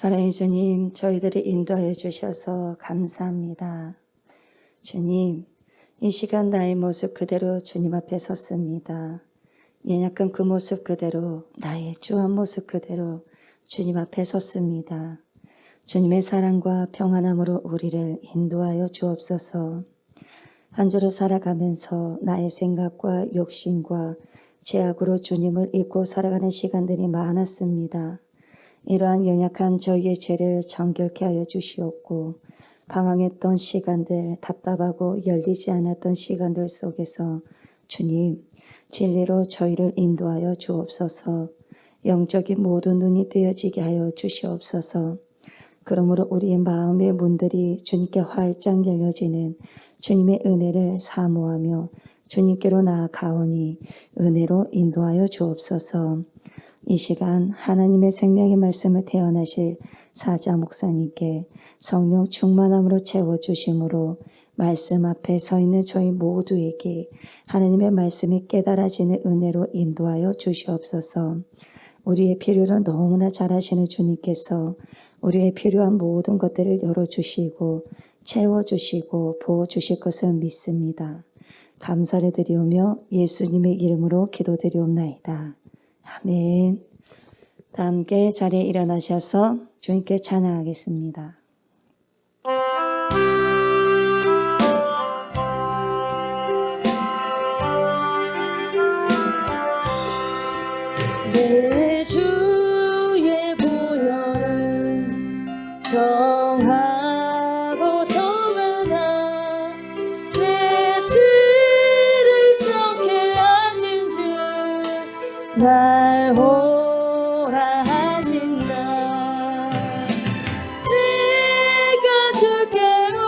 사랑의 주님, 저희들을 인도하여 주셔서 감사합니다. 주님, 이 시간 나의 모습 그대로 주님 앞에 섰습니다. 연약한 그 모습 그대로, 나의 주한 모습 그대로 주님 앞에 섰습니다. 주님의 사랑과 평안함으로 우리를 인도하여 주옵소서. 한 주를 살아가면서 나의 생각과 욕심과 죄악으로 주님을 잊고 살아가는 시간들이 많았습니다. 이러한 연약한 저희의 죄를 정결케 하여 주시옵고, 방황했던 시간들, 답답하고 열리지 않았던 시간들 속에서 주님, 진리로 저희를 인도하여 주옵소서. 영적인 모든 눈이 뜨여지게 하여 주시옵소서. 그러므로 우리의 마음의 문들이 주님께 활짝 열려지는 주님의 은혜를 사모하며 주님께로 나아가오니 은혜로 인도하여 주옵소서. 이 시간 하나님의 생명의 말씀을 태어나실 사자 목사님께 성령 충만함으로 채워주심으로 말씀 앞에 서 있는 저희 모두에게 하나님의 말씀이 깨달아지는 은혜로 인도하여 주시옵소서. 우리의 필요를 너무나 잘 아시는 주님께서 우리의 필요한 모든 것들을 열어주시고 채워주시고 부어주실 것을 믿습니다. 감사를 드리오며 예수님의 이름으로 기도드리옵나이다. 아멘. 다 함께 자리에 일어나셔서 주님께 찬양하겠습니다. 내 주의 보혈은 정하고 정하다. 내 죄를 썩게 하신 주 날 오라 하신다. 내가 주께로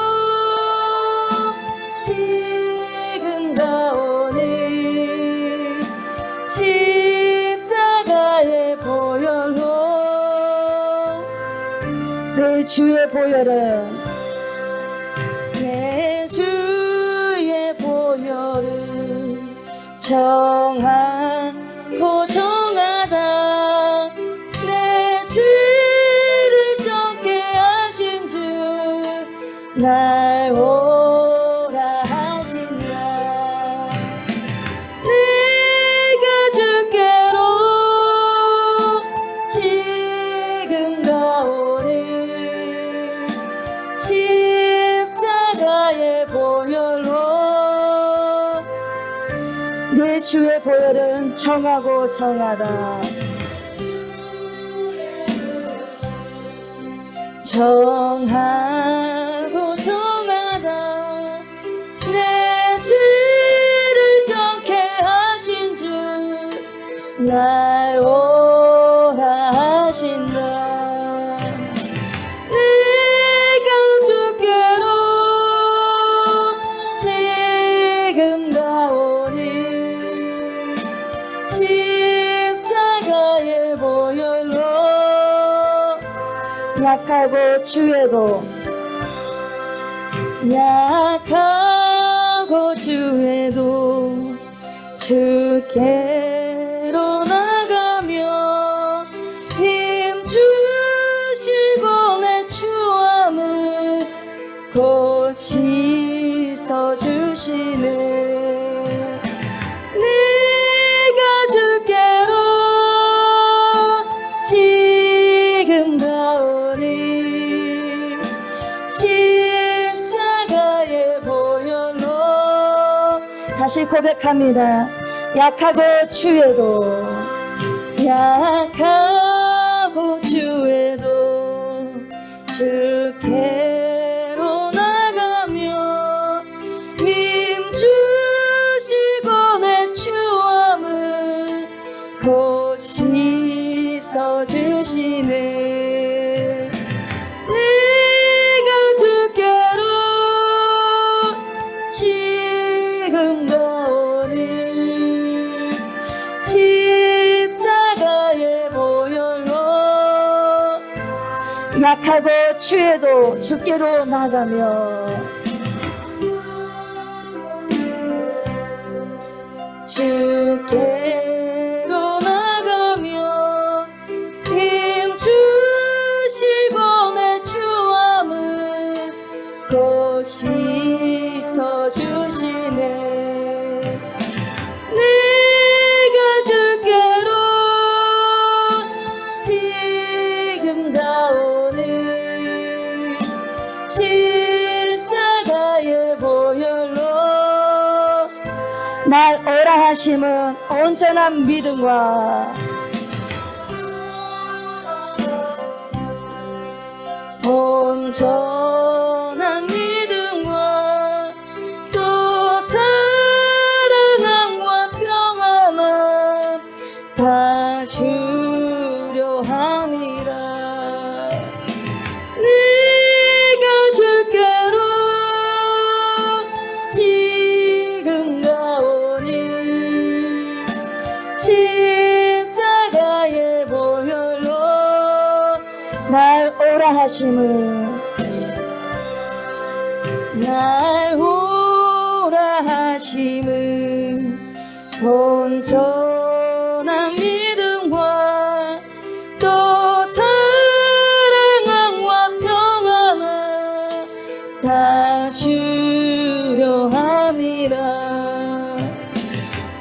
지금 가오니 십자가의 보혈로. 내 주의 보혈은 내 주의 보혈은 정하고 정하다. 내 죄를 썩게 하신 주 날 오라 하신다. 내가 주께로 지금 가오니 십자가의 보혈로. 내 주의 보혈은 정하고 정하다. 정하고 정하다. 내 죄를 썩게 하신 주 날 오라 하신다. 내가 주께로 지금 가오니 십자가의 보혈로. 약하고 주에도 약하고 주에도 주께로 나가며 힘 주시고 내 추함을 곧 씻어주시네. 내가 주께로 지금 가오니 십자가의 보혈로. 다시 고백합니다. 약하고 주에도 약하고 주에도 주께로 나가며 힘 주시고 내 추함을 곧 씻어주시네. 내가 주께로 지금 가오니 십자가의 보혈로. 약하고 취해도 주께로 나가며 주께로 나가며 힘 주시고 지금과 오늘 십자가의 보혈로 날 오라 하심은 온전한 믿음과 온전한 믿음과 또 사랑함과 평안함 다 주려 함이라. 내가 주께로 지금과 오늘 십자가의 보혈로 날 오라 하심은 날 오라 하심은 온전한 믿음과 또 사랑함과 평안함 다 주려 함이라.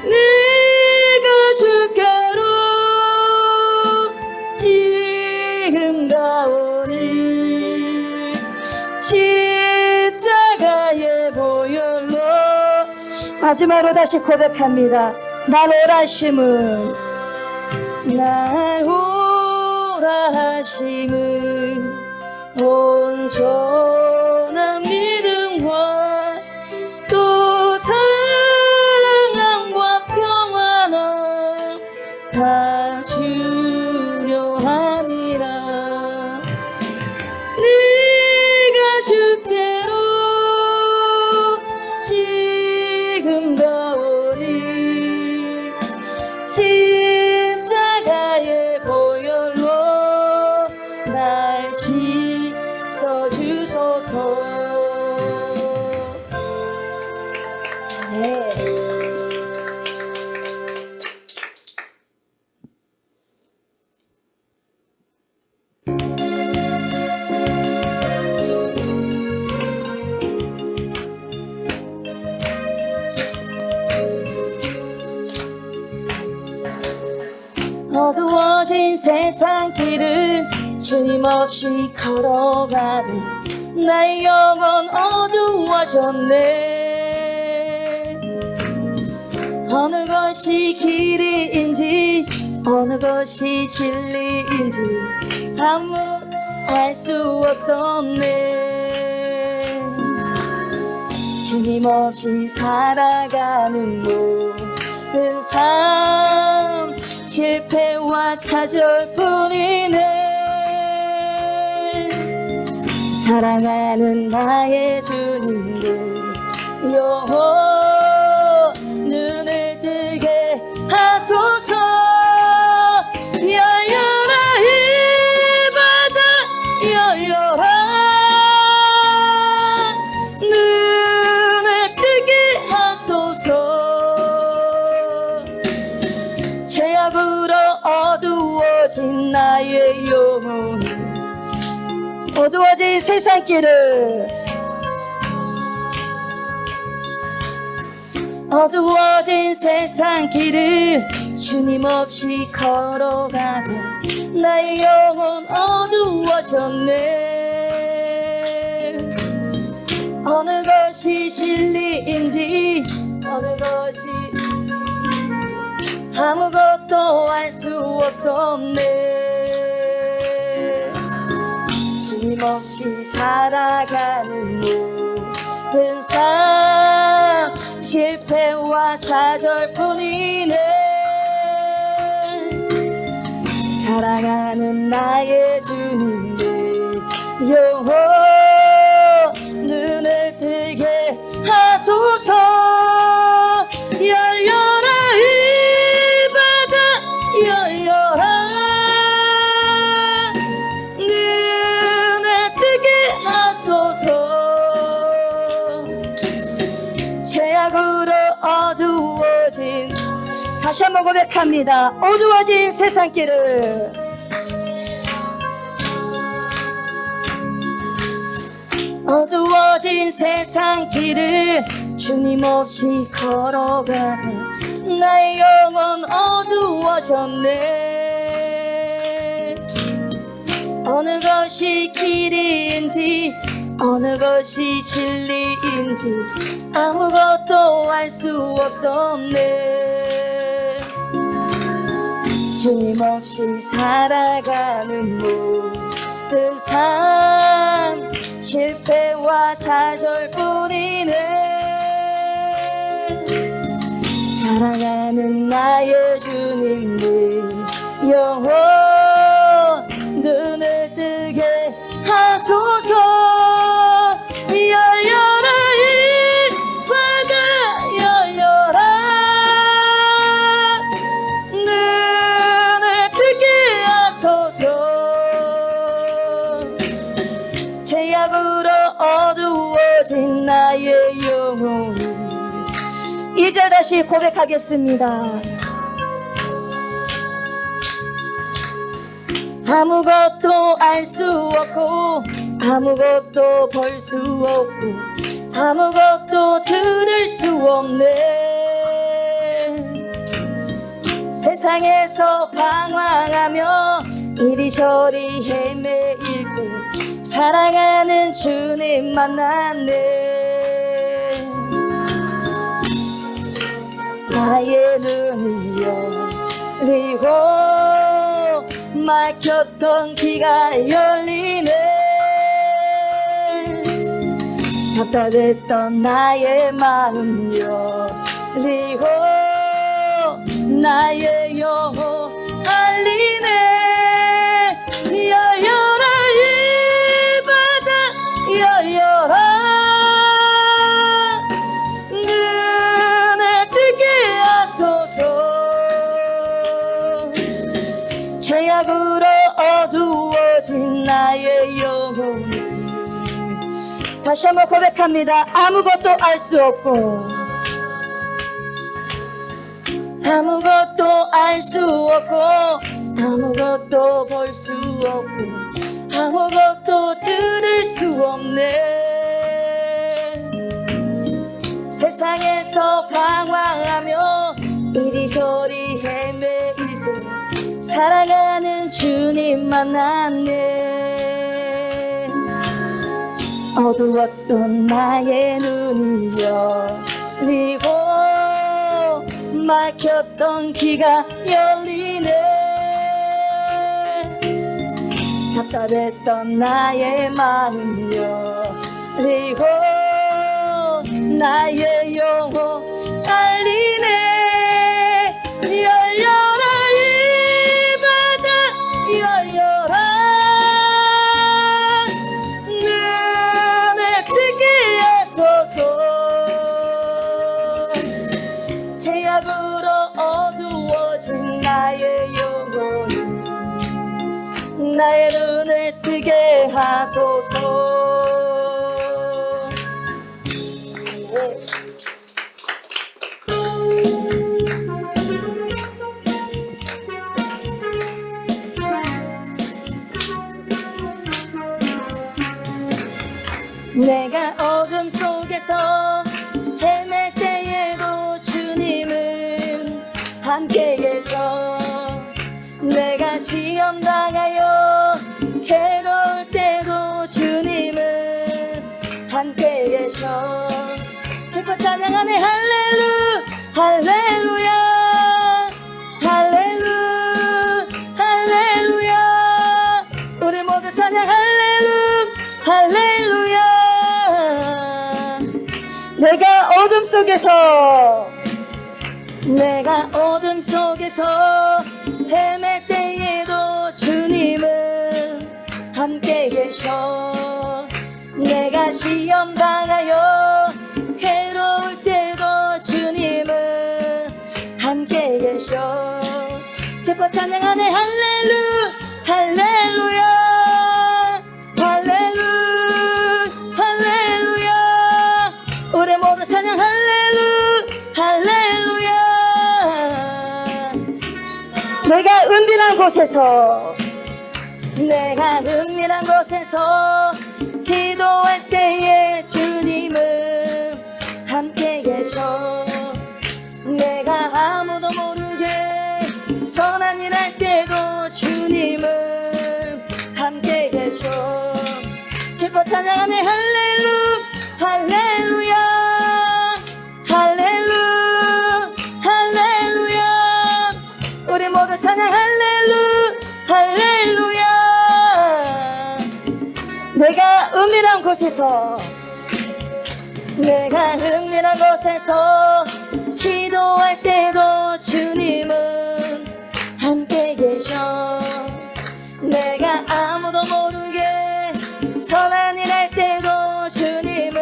내가 주께로 지금과 오늘 십자가의 보혈로 마지막으로 다시 고백합니다. 날 오라 하심은 날 오라 하심은 온전한 믿음과 또 사랑함과 평안함 다 주려 함이라. 내가 주께로 지금과 오늘 십자가의 보혈로 날 씻어주소서. 네. 어두워진 세상 길을 주님 없이 걸어가는 나의 영혼 어두워졌네. 어느 것이 길인지 어느 것이 진리인지 아무 알 수 없었네. 주님 없이 살아가는 모든 삶 실패와 차절뿐이네. 사랑하는 나의 주님을 영원 눈을 뜨게 하소서. 열려라 이 바다 열려라 눈을 뜨게 하소서. 죄악으로 어두워진 나의 영혼 어두워진 세상길을 어두워진 세상길을 주님 없이 걸어가다 나의 영혼 어두워졌네. 어느 것이 진리인지 어느 것이 아무것도 알 수 없었네. 주님 없이 살아가는 모든 삶 실패와 차절뿐이네. 사랑하는 나의 주님을 영원 눈을 뜨게 하소서. 열려라 이 바다 열려라 눈을 뜨게 하소서. 죄악으로 어두워진 다시 한번 고백합니다. 어두워진 세상길을 어두워진 세상길을 주님 없이 걸어가다 나의 영혼 어두워졌네. 어느 것이 길인지 어느 것이 진리인지 아무것도 알 수 없었네. 주님 없이 살아가는 모든 삶 실패와 좌절뿐이네. 사랑하는 나의 주님 내 영혼 눈을 뜨게 하소서. 열려라 이 바다 열려라 눈을 뜨게 하소서. 죄악으로 어두워진 나의 영혼이 2절 다시 고백하겠습니다. 아무것도 알 수 없고 아무것도 볼 수 없고 아무것도 들을 수 없네. 세상에서 방황하며 이리저리 헤매일 때 사랑하는 주님 만났네. 나의 눈이 열리고 막혔던 귀가 열리네. 답답했던 나의 마음 열리고 나의 영혼 알리네. 열려라 이 바다 열려라 눈을 뜨게 하소서. 죄악으로 어두워진 나의 영혼 다시 한번 고백합니다. 아무것도 알 수 없고 아무것도 알 수 없고 아무것도 볼 수 없고 아무것도 들을 수 없네. 세상에서 방황하며 이리저리 헤매일 때 사랑하는 주님 만났네. 어두웠던 나의 눈이 열리고 막혔던 귀가 열리네. 답답했던 나의 마음 열리고 나의 영혼 알리네. 열려라 이 바다 열려라 눈을 뜨게 하소서. 죄악으로 어두워진 나의 영혼 나의 눈을 뜨게 하소서. 내가 어둠 속에서 헤맬 때에도 주님은 함께 계셔. 내가 시험 당하여 괴로울 때도 주님은 함께 계셔. 기뻐 찬양하네. 할렐루 할렐루야 할렐루 할렐루야. 우리 모두 찬양 할렐루 할렐루야. 내가 어둠 속에서 헤맬 때에도 주님은 함께 계셔. 내가 시험 당하여 괴로울 때도 주님은 함께 계셔. 기뻐 찬양하네. 할렐루 할렐루야 할렐루 할렐루야. 우리 모두 찬양 할렐루 할렐루야. 내가 은밀한 곳에서 기도할 때에 주님은 함께 계셔. 내가 아무도 모르게 선한 일 할 때도 주님은 함께 계셔 기뻐 찬양하네 할렐루야 할렐루야 할렐루야 우리 모두 찬양 할렐루야 내가 은밀한 곳에서 기도할 때도 주님은 함께 계셔 내가 아무도 모르게 선한 일 할 때도 주님은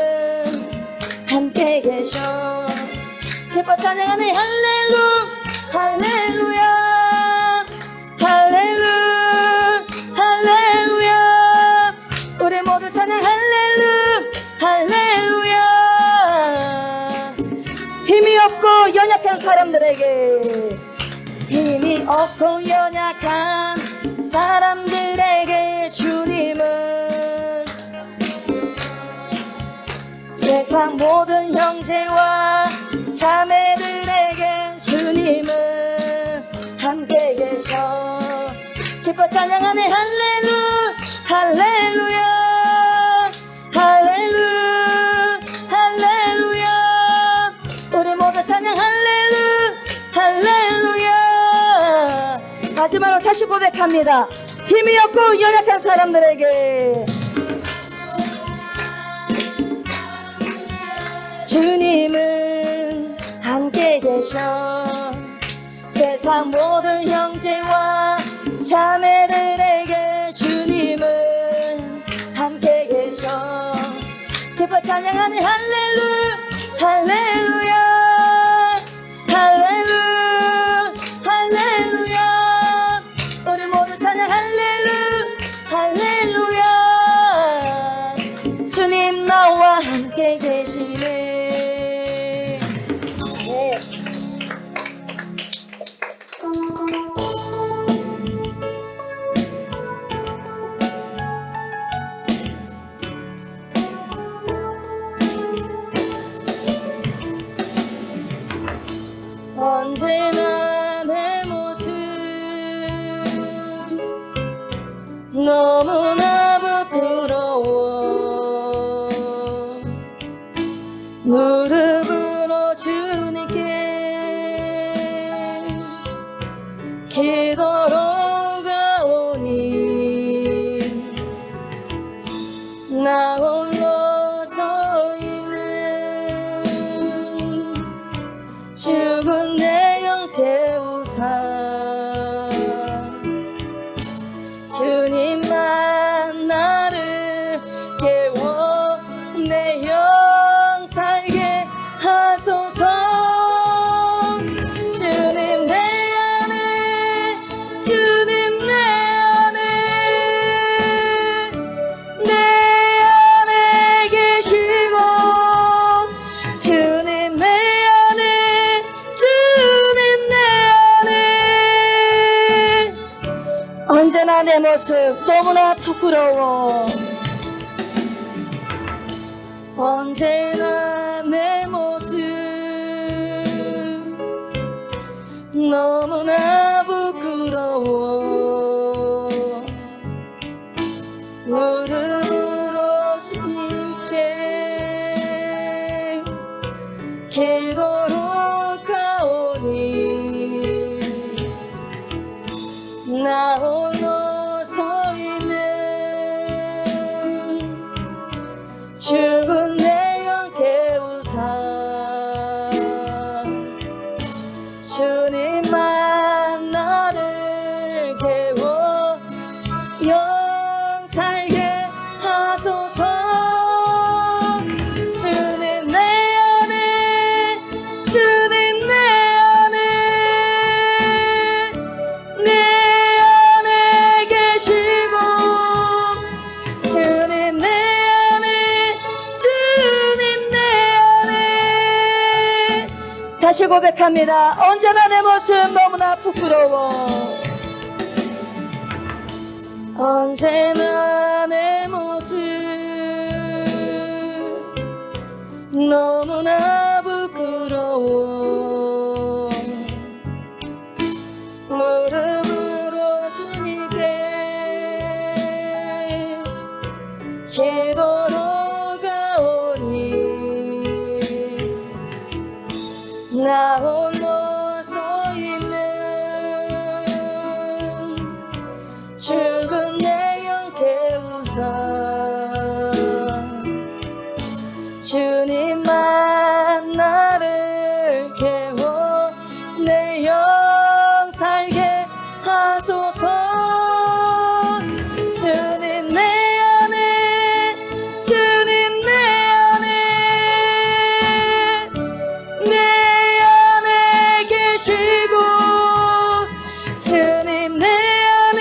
함께 계셔 기뻐 찬양하네 할렐루야 할렐루야 우리 모두 찬양 할렐루야 힘이 없고 연약한 사람들에게 힘이 없고 연약한 사람들에게 주님은 세상 모든 형제와 자매들에게 주님은 함께 계셔 기뻐 찬양하네 할렐루야 우리 모두 찬양 할렐루야 마지막으로 다시 고백합니다 힘이 없고 연약한 사람들에게 주님은 함께 계셔 세상 모든 형제와 자매들에게 주님은 함께 계셔 기뻐 찬양하는 할렐루야 우리 모두 찬양 할렐루야 주님 나와 함께 계시네 네. 언제나 내 모습 너무나 부끄러워 무릎으로 주님께 기도로 가오니 나 홀로 서 있는 죽은 내 영 태우사 주님만 나를 깨워 내 영 살게 하소서 주님 내 안에 주님 내 안에 계시고 주님 내 안에 주님 내 안에 언제나 내 모습 너무나 부끄러워 언제나 내 모습 너무나 부끄러워 무릎으로 주님께 기도로 가오니 나 홀로 서 있는 죽은 내 영 깨우사 주님만 나를 깨워 영 살게 하소서 주님 내 안에 주님 내 안에 계시고 주님 내 안에 주님 내 안에 다시 고백합니다 언제나 내 모습 너무나 부끄러워 언제나 내 모습 너무나 부끄러워 무릎으로 주님께 기도로 가오니 나 홀로 서 있는 죽은 내 영 깨우사 주님만 나를 깨워 내 영 살게 하소서. 주님 내 안에 주님 내 안에 계시고 주님 내 안에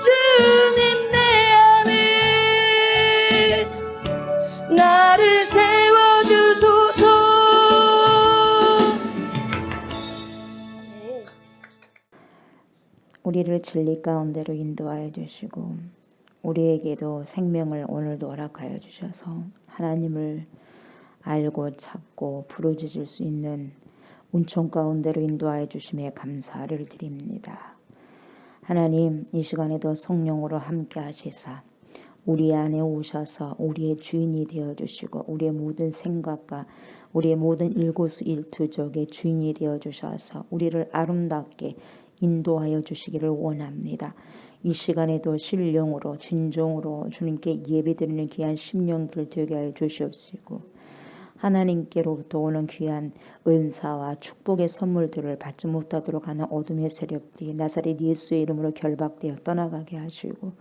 주님 내 안에 나를 세워주소서. 우리를 진리 가운데로 인도하여 주시고 우리에게도 생명을 오늘도 허락하여 주셔서 하나님을 알고 찾고 부르짖을 수 있는 운총 가운데로 인도하여 주심에 감사를 드립니다. 하나님, 이 시간에도 성령으로 함께 하시사 우리 안에 오셔서 우리의 주인이 되어주시고 우리의 모든 생각과 우리의 모든 일거수일투족의 주인이 되어주셔서 우리를 아름답게 인도하여 주시기를 원합니다. 이 시간에도 신령으로 진정으로 주님께 예배드리는 귀한 심령들 되게 하여 주시옵시고 하나님께로부터 오는 귀한 은사와 축복의 선물들을 받지 못하도록 하는 어둠의 세력들이 나사렛 예수의 이름으로 결박되어 떠나가게 하시고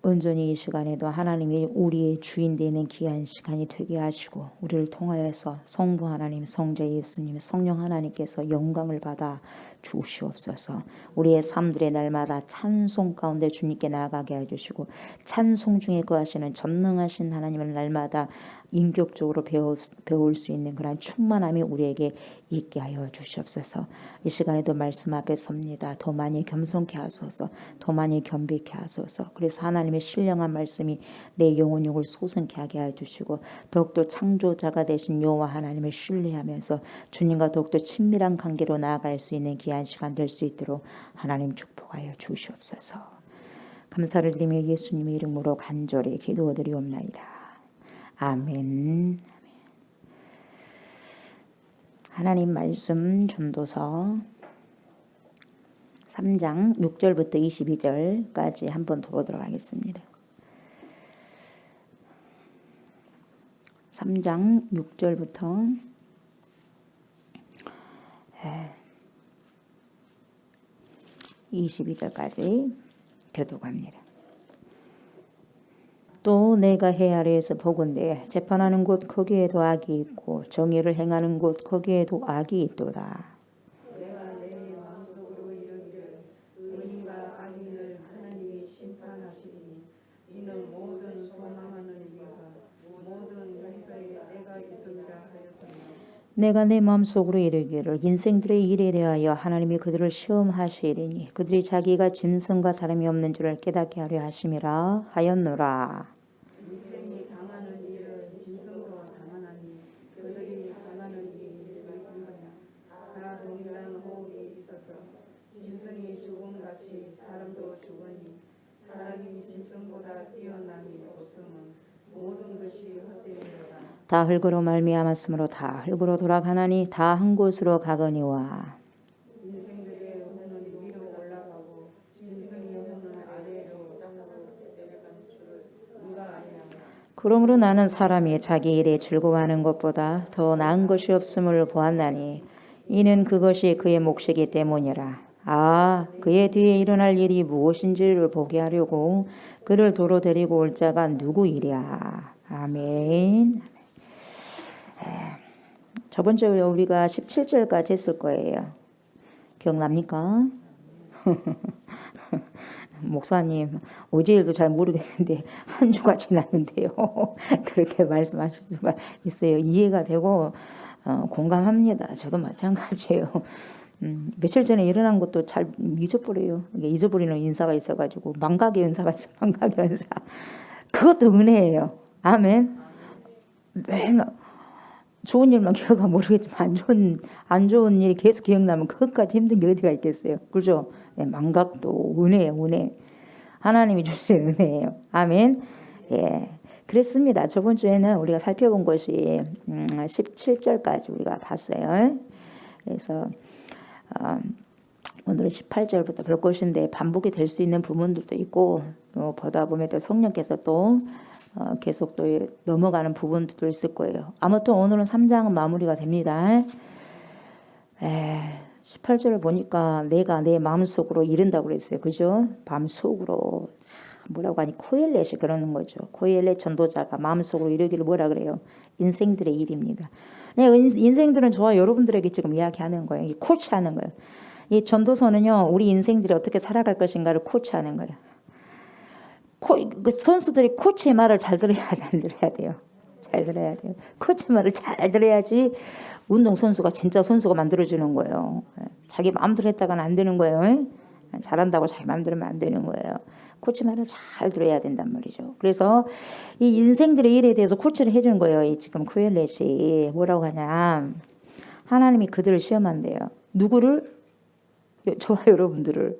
온전히 이 시간에도 하나님이 우리의 주인 되는 귀한 시간이 되게 하시고 우리를 통하여서 성부 하나님, 성자 예수님, 성령 하나님께서 영광을 받아 주시옵소서. 우리의 삶들의 날마다 찬송 가운데 주님께 나아가게 해주시고 찬송 중에 거하시는 전능하신 하나님을 날마다 인격적으로 배울 수 있는 그런 충만함이 우리에게 있게 하여 주시옵소서. 이 시간에도 말씀 앞에 섭니다. 더 많이 겸손케 하소서. 더 많이 겸비케 하소서. 그래서 하나님의 신령한 말씀이 내 영혼 육을 솟음케 하게 해주시고 더욱더 창조자가 되신 여호와 하나님을 신뢰하면서 주님과 더욱더 친밀한 관계로 나아갈 수 있는 귀한 시간 될 수 있도록 하나님 축복하여 주시옵소서. 감사를 드리며 예수님의 이름으로 간절히 기도드리옵나이다. 아멘. 하나님 말씀 전도서 3장 6절부터 22절까지 한번 보도록 하겠습니다. 3장 6절부터 22절까지 교독합니다. 또 내가 해 아래에서 보건대 재판하는 곳 거기에도 악이 있고 정의를 행하는 곳 거기에도 악이 있도다. 내가 내 마음속으로 이르기를 의인과 악인을 하나님이 심판하시리니 이는 모든 소망하는 이가 모든 용서에 내가 있음이라 하였으며 내가 내 마음속으로 이르기를 인생들의 일에 대하여 하나님이 그들을 시험하시리니 그들이 자기가 짐승과 다름이 없는 줄을 깨닫게 하려 하심이라 하였노라. 인생이 당하는 일을 짐승도 당하나니 그들이 당하는 일이 얼마냐 다 동일한 호흡이 있어서 짐승이 죽음같이 사람도 죽으니 사람이 짐승보다 뛰어남이 없음은 모든 것이 헛되이로다. 다 흙으로 말미암았으므로 다 흙으로 돌아가나니 다 한 곳으로 가거니와 인생들의 혼은 위로 올라가고 짐승의 혼은 아래로 내려가는 줄을 누가 아냐. 그러므로 나는 사람이 자기 일에 즐거워하는 것보다 더 나은 것이 없음을 보았나니 이는 그것이 그의 몫이기 때문이라. 그의 뒤에 일어날 일이 무엇인지를 보게 하려고 그를 도로 데리고 올 자가 누구이랴. 아멘. 저번 주에 우리가 17절까지 했을 거예요. 기억납니까? 목사님 어제 일도 잘 모르겠는데 한 주가 지났는데요. 그렇게 말씀하실 수가 있어요. 이해가 되고 공감합니다. 저도 마찬가지예요. 며칠 전에 일어난 것도 잘 잊어버려요. 잊어버리는 인사가 있어가지고 망각의 은사가 있어. 망각의 은사. 그것도 은혜예요. 아멘. 맨날 좋은 일만 기억하면 모르겠지만 안 좋은 일이 계속 기억나면 그것까지 힘든 게 어디가 있겠어요. 그죠? 네, 망각도 은혜예요. 은혜. 하나님이 주신 은혜예요. 아멘. 예, 그랬습니다. 저번 주에는 우리가 살펴본 것이 17절까지 우리가 봤어요. 그래서 오늘은 18절부터 볼 것인데 반복이 될 수 있는 부분들도 있고 보다 보면 또 성령께서 또 계속 또 넘어가는 부분들도 있을 거예요. 아무튼 오늘은 3장은 마무리가 됩니다. 18절을 보니까 내가 내 마음속으로 이른다고 그랬어요. 그죠? 마음속으로 뭐라고 하니 코엘렛이 그러는 거죠. 코엘렛 전도자가 마음속으로 이르기를 뭐라 그래요? 인생들의 일입니다. 인생들은 저와 여러분들에게 지금 이야기하는 거예요. 코치하는 거예요. 이 전도서는요, 우리 인생들이 어떻게 살아갈 것인가를 코치하는 거예요. 그 선수들이 코치의 말을 잘 들어야 돼, 안 들어야 돼요? 잘 들어야 돼요. 코치 말을 잘 들어야지 운동선수가 진짜 선수가 만들어지는 거예요. 자기 마음대로 했다가는 안 되는 거예요. 잘한다고 자기 마음대로 하면 안 되는 거예요. 코치 말을 잘 들어야 된단 말이죠. 그래서 이 인생들의 일에 대해서 코치를 해주는 거예요. 이 지금 코엘렛이 뭐라고 하냐. 하나님이 그들을 시험한대요. 누구를? 저와 여러분들을.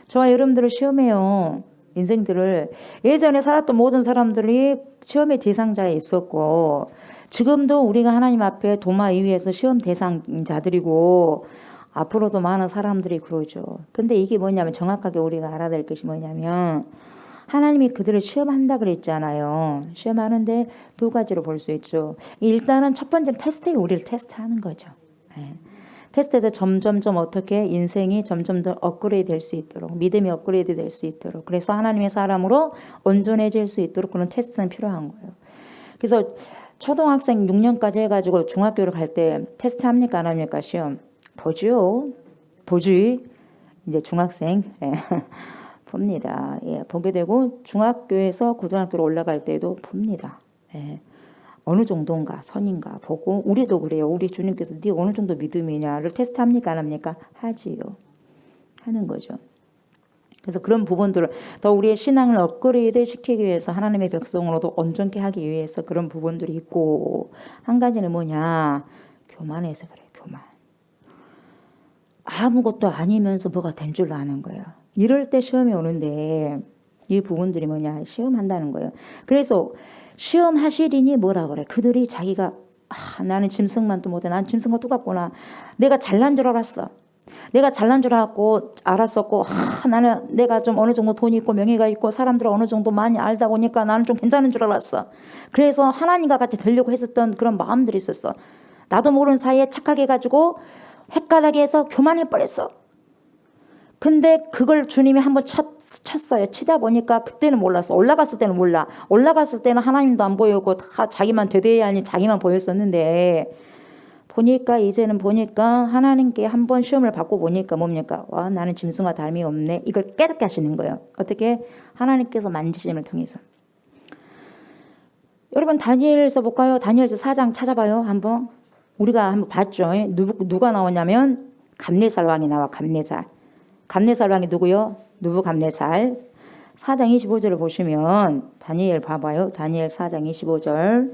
저와 여러분들을 시험해요. 인생들을. 예전에 살았던 모든 사람들이 시험의 대상자에 있었고 지금도 우리가 하나님 앞에 도마 위에서 시험 대상자들이고 앞으로도 많은 사람들이 그러죠. 근데 이게 뭐냐면 정확하게 우리가 알아야 될 것이 뭐냐면 하나님이 그들을 시험한다 그랬잖아요. 시험하는데 두 가지로 볼 수 있죠. 일단은 첫 번째는 테스트에 우리를 테스트하는 거죠. 테스트에서 점점점 어떻게 인생이 점점 더 업그레이드 될 수 있도록 믿음이 업그레이드 될 수 있도록 그래서 하나님의 사람으로 온전해질 수 있도록 그런 테스트는 필요한 거예요. 그래서 초등학생 6년까지 해가지고 중학교를 갈 때 테스트 합니까 안 합니까 시험? 보죠. 보지. 이제 중학생 봅니다. 예, 보게 되고 중학교에서 고등학교로 올라갈 때도 봅니다. 예. 어느 정도인가 선인가 보고 우리도 그래요. 우리 주님께서 네 어느 정도 믿음이냐를 테스트합니까 안 합니까? 하지요. 하는 거죠. 그래서 그런 부분들을 더 우리의 신앙을 업그레이드 시키기 위해서 하나님의 백성으로도 온전케 하기 위해서 그런 부분들이 있고 한 가지는 뭐냐 교만해서 그래요. 교만. 아무것도 아니면서 뭐가 된 줄 아는 거예요. 이럴 때 시험이 오는데 이 부분들이 뭐냐 시험한다는 거예요. 그래서 시험하시리니 뭐라 그래. 그들이 자기가 나는 짐승만도 못해. 난 짐승과 똑같구나. 내가 잘난 줄 알았어. 내가 잘난 줄 알았었고 나는 내가 좀 어느 정도 돈이 있고 명예가 있고 사람들을 어느 정도 많이 알다 보니까 나는 좀 괜찮은 줄 알았어. 그래서 하나님과 같이 되려고 했었던 그런 마음들이 있었어. 나도 모르는 사이에 착하게 해가지고 헷갈리게 해서 교만해버렸어. 근데 그걸 주님이 한번 쳤어요. 치다 보니까 그때는 몰랐어. 올라갔을 때는 몰라. 올라갔을 때는 하나님도 안 보이고 다 자기만 되대야 하니 자기만 보였었는데 보니까 이제는 보니까 하나님께 한번 시험을 받고 보니까 뭡니까? 와 나는 짐승과 다름이 없네. 이걸 깨닫게 하시는 거예요. 어떻게? 하나님께서 만지심을 통해서. 여러분 다니엘서 볼까요? 다니엘서 4장 찾아봐요. 한번. 우리가 한번 봤죠. 누가 나오냐면 갑네살 왕이 나와. 갑네살 왕이 누구요? 느부갓네살. 4장 25절을 보시면 다니엘 봐봐요. 다니엘 4장 25절.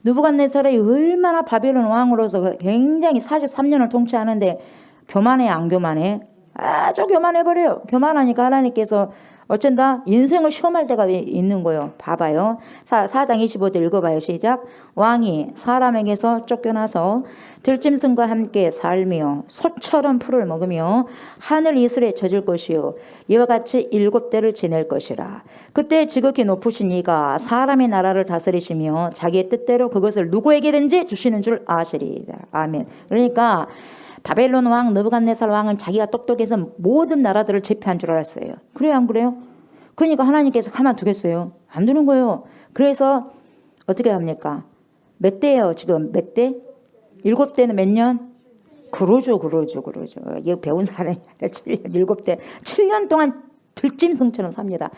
느부갓네살이 얼마나 바벨론 왕으로서 굉장히 43년을 통치하는데 교만해 안 교만해? 아주 교만해버려요. 교만하니까 하나님께서 어쩐다? 인생을 시험할 때가 있는 거예요. 봐봐요. 4장 25절 읽어봐요. 시작. 왕이 사람에게서 쫓겨나서 들짐승과 함께 살며 소처럼 풀을 먹으며 하늘 이슬에 젖을 것이요 이와 같이 7대를 지낼 것이라. 그때 지극히 높으신 이가 사람의 나라를 다스리시며 자기의 뜻대로 그것을 누구에게든지 주시는 줄 아시리이다. 아멘. 그러니까 바벨론 왕 느부갓네살 왕은 자기가 똑똑해서 모든 나라들을 제패한 줄 알았어요. 그래요 안 그래요? 그러니까 하나님께서 가만두겠어요? 안 두는 거예요. 그래서 어떻게 합니까? 몇 대예요 지금? 몇 대? 7대는 몇 년? 그러죠. 이거 배운 사람이 아니라 7년, 7대. 7년 동안 들짐승처럼 삽니다.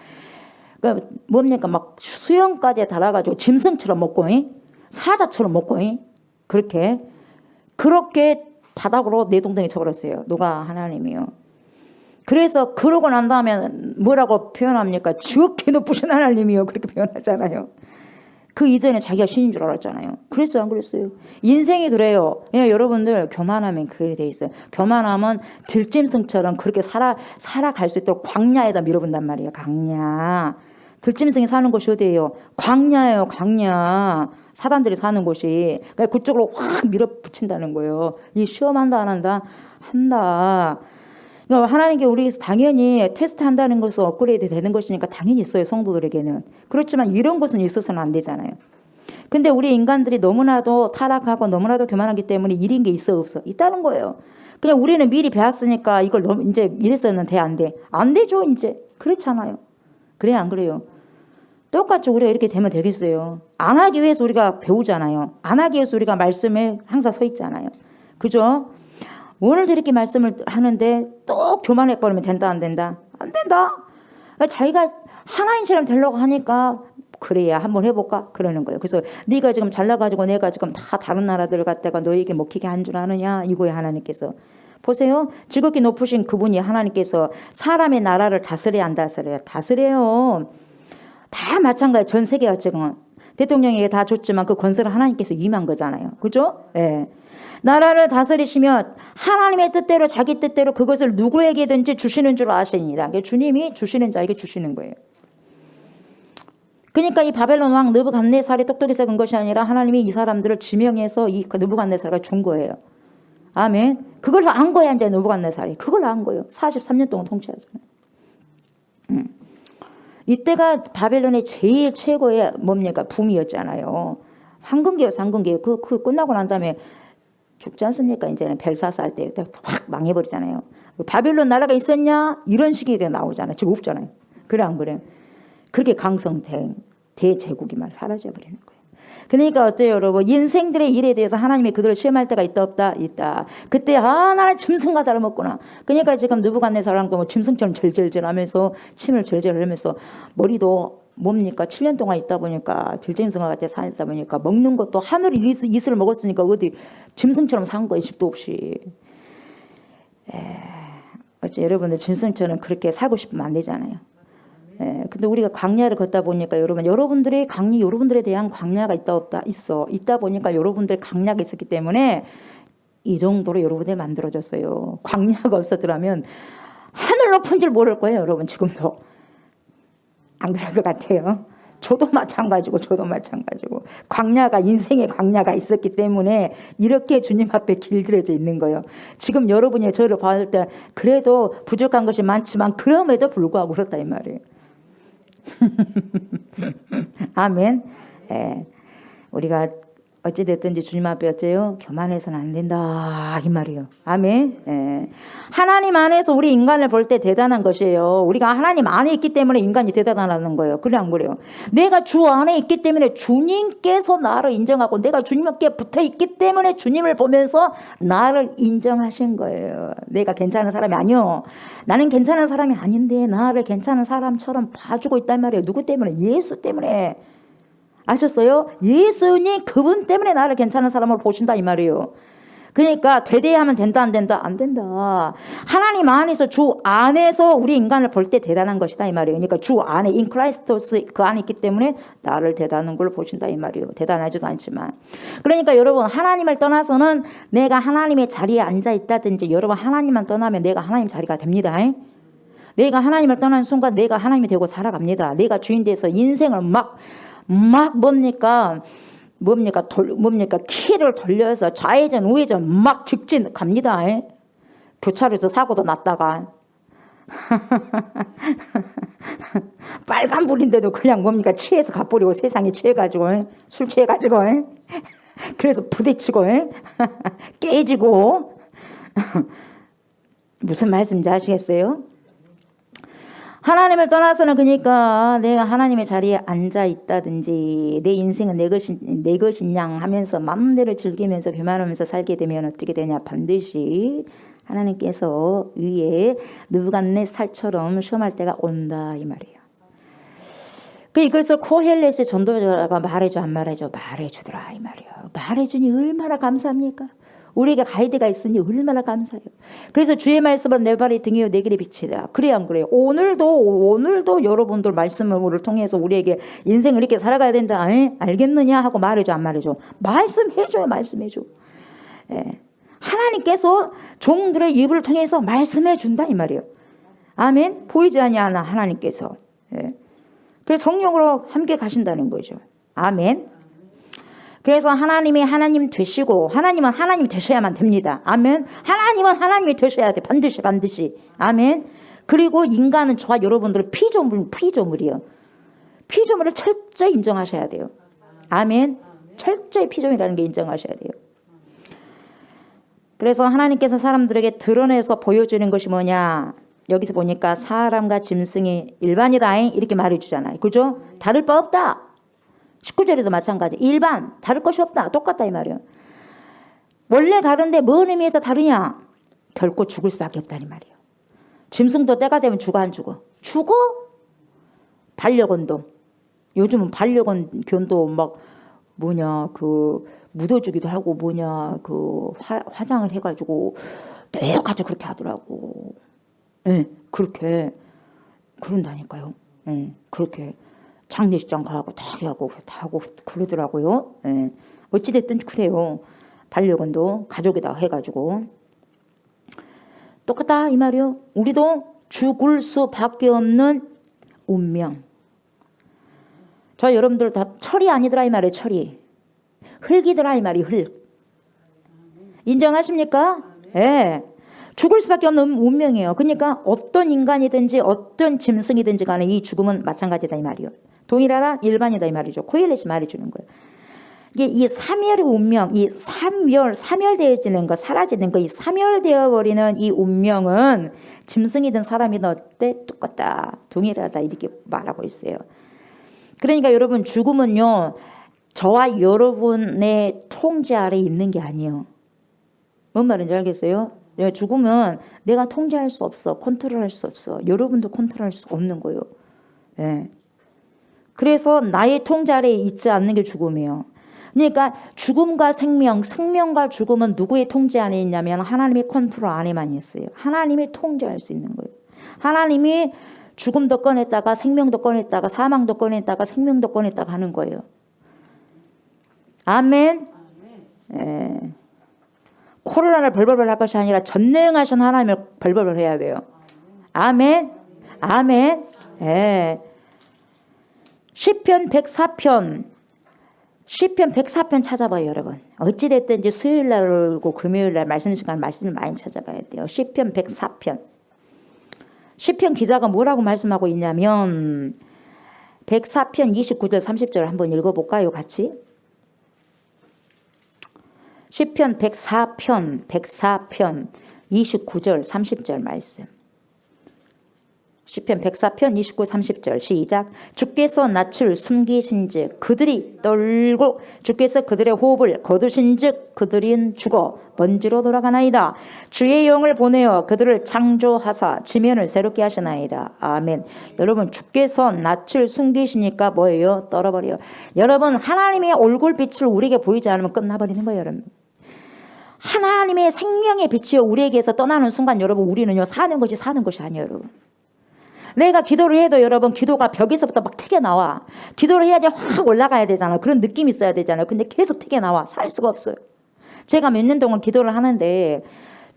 그러니까 뭡니까? 막 수영까지 달아가지고 짐승처럼 먹고 사자처럼 먹고 그렇게 바닥으로 내동댕이 쳐버렸어요. 누가? 하나님이요. 그래서 그러고 난 다음에 뭐라고 표현합니까? 지극히 높으신 하나님이요. 그렇게 표현하잖아요. 그 이전에 자기가 신인 줄 알았잖아요. 그랬어요? 안 그랬어요? 인생이 그래요. 예, 여러분들 교만하면 그렇게 돼 있어요. 교만하면 들짐승처럼 그렇게 살아갈 수 있도록 광야에다 밀어본단 말이에요. 광야. 들짐승이 사는 곳이 어디예요? 광야예요. 광야. 사단들이 사는 곳이. 그러니까 그쪽으로 확 밀어붙인다는 거예요. 이 시험한다 안 한다? 한다. 그러니까 하나님께 우리 당연히 테스트한다는 것은 업그레이드 되는 것이니까 당연히 있어요. 성도들에게는. 그렇지만 이런 것은 있어서는 안 되잖아요. 근데 우리 인간들이 너무나도 타락하고 너무나도 교만하기 때문에 일인 게 있어 없어? 있다는 거예요. 그냥 우리는 미리 배웠으니까 이걸 이제 이랬으면 돼 안 돼? 안 되죠 이제. 그렇잖아요. 그래 안 그래요? 똑같이 우리가 이렇게 되면 되겠어요. 안 하기 위해서 우리가 배우잖아요. 안 하기 위해서 우리가 말씀에 항상 서 있잖아요. 그죠? 오늘도 이렇게 말씀을 하는데 또 교만해버리면 된다 안 된다? 안 된다. 자기가 하나님처럼 되려고 하니까 그래야 한번 해볼까? 그러는 거예요. 그래서 네가 지금 잘나가지고 내가 지금 다 다른 나라들 갔다가 너에게 먹히게 한 줄 아느냐? 이거예요. 하나님께서. 보세요. 지극히 높으신 그분이 하나님께서 사람의 나라를 다스려야 안 다스려요? 다스려요. 다 마찬가지. 전 세계가 지금 대통령에게 다 줬지만 그 권세를 하나님께서 임한 거잖아요. 그죠? 예. 나라를 다스리시면 하나님의 뜻대로 자기 뜻대로 그것을 누구에게든지 주시는 줄 아십니다. 주님이 주시는 자에게 주시는 거예요. 그러니까 이 바벨론 왕 느부갓네살이 똑똑해서 근 것이 아니라 하나님이 이 사람들을 지명해서 이 느부갓네살과 준 거예요. 아멘. 그걸 안 거야 이제 느부갓네살이. 그걸 안 거예요. 43년 동안 통치하잖아요. 이때가 바벨론의 제일 최고의 뭡니까? 붐이었잖아요. 황금기였어, 황금기. 그 끝나고 난 다음에 죽지 않습니까? 이제는 벨사살 때 확 망해버리잖아요. 바벨론 나라가 있었냐? 이런 식이 나오잖아요. 지금 없잖아요. 그래 안 그래? 그렇게 강성된 대제국이 막 사라져버리는 거예요. 그러니까 어때요 여러분? 인생들의 일에 대해서 하나님이 그들을 시험할 때가 있다 없다? 있다. 그때 나는 짐승과 다름없구나. 그러니까 지금 느부갓네살랑도 뭐 짐승처럼 절절절 하면서 침을 절절 흘리면서 머리도 뭡니까? 7년 동안 있다 보니까 들짐승과 같이 살다 보니까 먹는 것도 하늘 이슬을 먹었으니까 어디 짐승처럼 산 거예요. 집도 없이. 어째 여러분들 짐승처럼 그렇게 살고 싶으면 안 되잖아요. 근데 우리가 광야를 걷다 보니까 여러분들에 대한 광야가 있다 없다? 있다 보니까 여러분들의 광야가 있었기 때문에 이 정도로 여러분들 만들어졌어요. 광야가 없었더라면 하늘 높은 줄 모를 거예요. 여러분 지금도. 안 그럴 것 같아요. 저도 마찬가지고 광야가 인생의 광야가 있었기 때문에 이렇게 주님 앞에 길들여져 있는 거예요. 지금 여러분이 저를 봤을 때 그래도 부족한 것이 많지만 그럼에도 불구하고 그렇다 이 말이에요. 아멘. 우리가 어찌됐든지 주님 앞에 어째요? 교만해서는 안 된다 이 말이에요. 아멘. 하나님 안에서 우리 인간을 볼 때 대단한 것이에요. 우리가 하나님 안에 있기 때문에 인간이 대단하다는 거예요. 그래 안 그래요? 내가 주 안에 있기 때문에 주님께서 나를 인정하고 내가 주님께 붙어 있기 때문에 주님을 보면서 나를 인정하신 거예요. 내가 괜찮은 사람이 아니요. 나는 괜찮은 사람이 아닌데 나를 괜찮은 사람처럼 봐주고 있단 말이에요. 누구 때문에? 예수 때문에. 아셨어요? 예수님 그분 때문에 나를 괜찮은 사람으로 보신다 이 말이에요. 그러니까 되대하면 된다 안 된다? 안 된다. 하나님 안에서 주 안에서 우리 인간을 볼 때 대단한 것이다 이 말이에요. 그러니까 주 안에 인 크라이스토스 그 안에 있기 때문에 나를 대단한 걸로 보신다 이 말이에요. 대단하지도 않지만. 그러니까 여러분 하나님을 떠나서는 내가 하나님의 자리에 앉아 있다든지 여러분 하나님만 떠나면 내가 하나님 자리가 됩니다. 내가 하나님을 떠나는 순간 내가 하나님이 되고 살아갑니다. 내가 주인 돼서 인생을 막 뭡니까 키를 돌려서 좌회전 우회전 막 직진 갑니다. 교차로에서 사고도 났다가 빨간불인데도 그냥 취해서 가버리고 세상에 취해가지고 술 취해가지고 그래서 부딪히고 깨지고 무슨 말씀인지 아시겠어요? 하나님을 떠나서는 그러니까 내가 하나님의 자리에 앉아 있다든지 내 인생은 내 것이냐 하면서 마음대로 즐기면서 교만하면서 살게 되면 어떻게 되냐? 반드시 하나님께서 위에 느부갓네살처럼 시험할 때가 온다 이 말이에요. 이것을 코헬렛의 전도자가 말해줘 안 말해줘? 말해주더라 이 말이에요. 말해주니 얼마나 감사합니까? 우리에게 가이드가 있으니 얼마나 감사해요. 그래서 주의 말씀은 내 발의 등이요 내 길의 빛이다. 그래야 안 그래요? 오늘도 여러분들 말씀을 통해서 우리에게 인생을 이렇게 살아가야 된다. 알겠느냐 하고 말해줘 안 말해줘? 말씀해줘요. 말씀해줘. 하나님께서 종들의 입을 통해서 말씀해준다 이 말이에요. 아멘. 보이지 않냐 하나님께서. 그래서 성령으로 함께 가신다는 거죠. 아멘. 그래서 하나님이 하나님 되시고 하나님은 하나님 되셔야만 됩니다. 아멘. 하나님은 하나님이 되셔야 돼. 반드시. 아멘. 그리고 인간은 저와 여러분들은 피조물이요. 피조물을 철저히 인정하셔야 돼요. 아멘. 철저히 피조물이라는 게 인정하셔야 돼요. 그래서 하나님께서 사람들에게 드러내서 보여주는 것이 뭐냐. 여기서 보니까 사람과 짐승이 일반이다 이렇게 말해주잖아요. 그죠? 다를 바 없다. 19절에도 마찬가지. 일반 다를 것이 없다. 똑같다 이 말이에요. 원래 다른데 뭔 의미에서 다르냐. 결코 죽을 수밖에 없다는 말이에요. 짐승도 때가 되면 죽어 안 죽어? 죽어? 반려견도. 요즘은 반려견도 막 묻어주기도 하고 화장을 해가지고 똑같이 그렇게 하더라고. 네, 그렇게 그런다니까요. 그렇게 장례식장 가고 다 하고 그러더라고요. 네. 어찌됐든 그래요. 반려견도 가족이다 해가지고 똑같다 이 말이요. 우리도 죽을 수밖에 없는 운명. 저 여러분들 다 철이 아니더라 이 말이에요. 철이 흙이더라 이 말이 흙. 인정하십니까? 예. 네. 죽을 수밖에 없는 운명이에요. 그러니까 어떤 인간이든지 어떤 짐승이든지 간에 이 죽음은 마찬가지다 이 말이에요. 동일하다 일반이다 이 말이죠. 코엘렛이 말해주는 거예요. 이게 이 사멸의 운명, 이 사멸되어지는 거, 사라지는 거, 이 사멸되어 버리는 이 운명은 짐승이든 사람이든 어때? 똑같다, 동일하다 이렇게 말하고 있어요. 그러니까 여러분 죽음은요 저와 여러분의 통제 아래 있는 게 아니에요. 뭔 말인지 알겠어요? 죽음은 내가 통제할 수 없어, 컨트롤할 수 없어. 여러분도 컨트롤할 수 없는 거예요. 네. 그래서 나의 통제 아래에 있지 않는 게 죽음이에요. 그러니까 죽음과 생명과 죽음은 누구의 통제 안에 있냐면 하나님의 컨트롤 안에만 있어요. 하나님이 통제할 수 있는 거예요. 하나님이 죽음도 꺼냈다가 생명도 꺼냈다가 사망도 꺼냈다가 생명도 꺼냈다가 하는 거예요. 아멘. 예. 코로나를 벌벌벌 할 것이 아니라 전능하신 하나님을 벌벌벌 해야 돼요. 아멘. 아멘. 예. 시편 104편 찾아봐요 여러분. 어찌됐든지 수요일날고 금요일날 말씀 시간 말씀을 많이 찾아봐야 돼요. 시편 104편. 시편 기자가 뭐라고 말씀하고 있냐면 104편 29절 30절 한번 읽어볼까요 같이? 시편 104편 29절 30절 말씀. 시편 104편 29, 30절 시작. 주께서 낯을 숨기신즉 그들이 떨고 주께서 그들의 호흡을 거두신즉 그들은 죽어 먼지로 돌아가나이다. 주의 영을 보내어 그들을 창조하사 지면을 새롭게 하시나이다. 아멘. 여러분 주께서 낯을 숨기시니까 뭐예요? 떨어버려요. 여러분 하나님의 얼굴빛을 우리에게 보이지 않으면 끝나버리는 거예요. 여러분 하나님의 생명의 빛이 우리에게서 떠나는 순간 여러분 우리는요 사는 것이 아니에요. 여러분 내가 기도를 해도 여러분 기도가 벽에서부터 막 튀겨나와. 기도를 해야지 확 올라가야 되잖아요. 그런 느낌이 있어야 되잖아요. 근데 계속 튀겨나와. 살 수가 없어요. 제가 몇 년 동안 기도를 하는데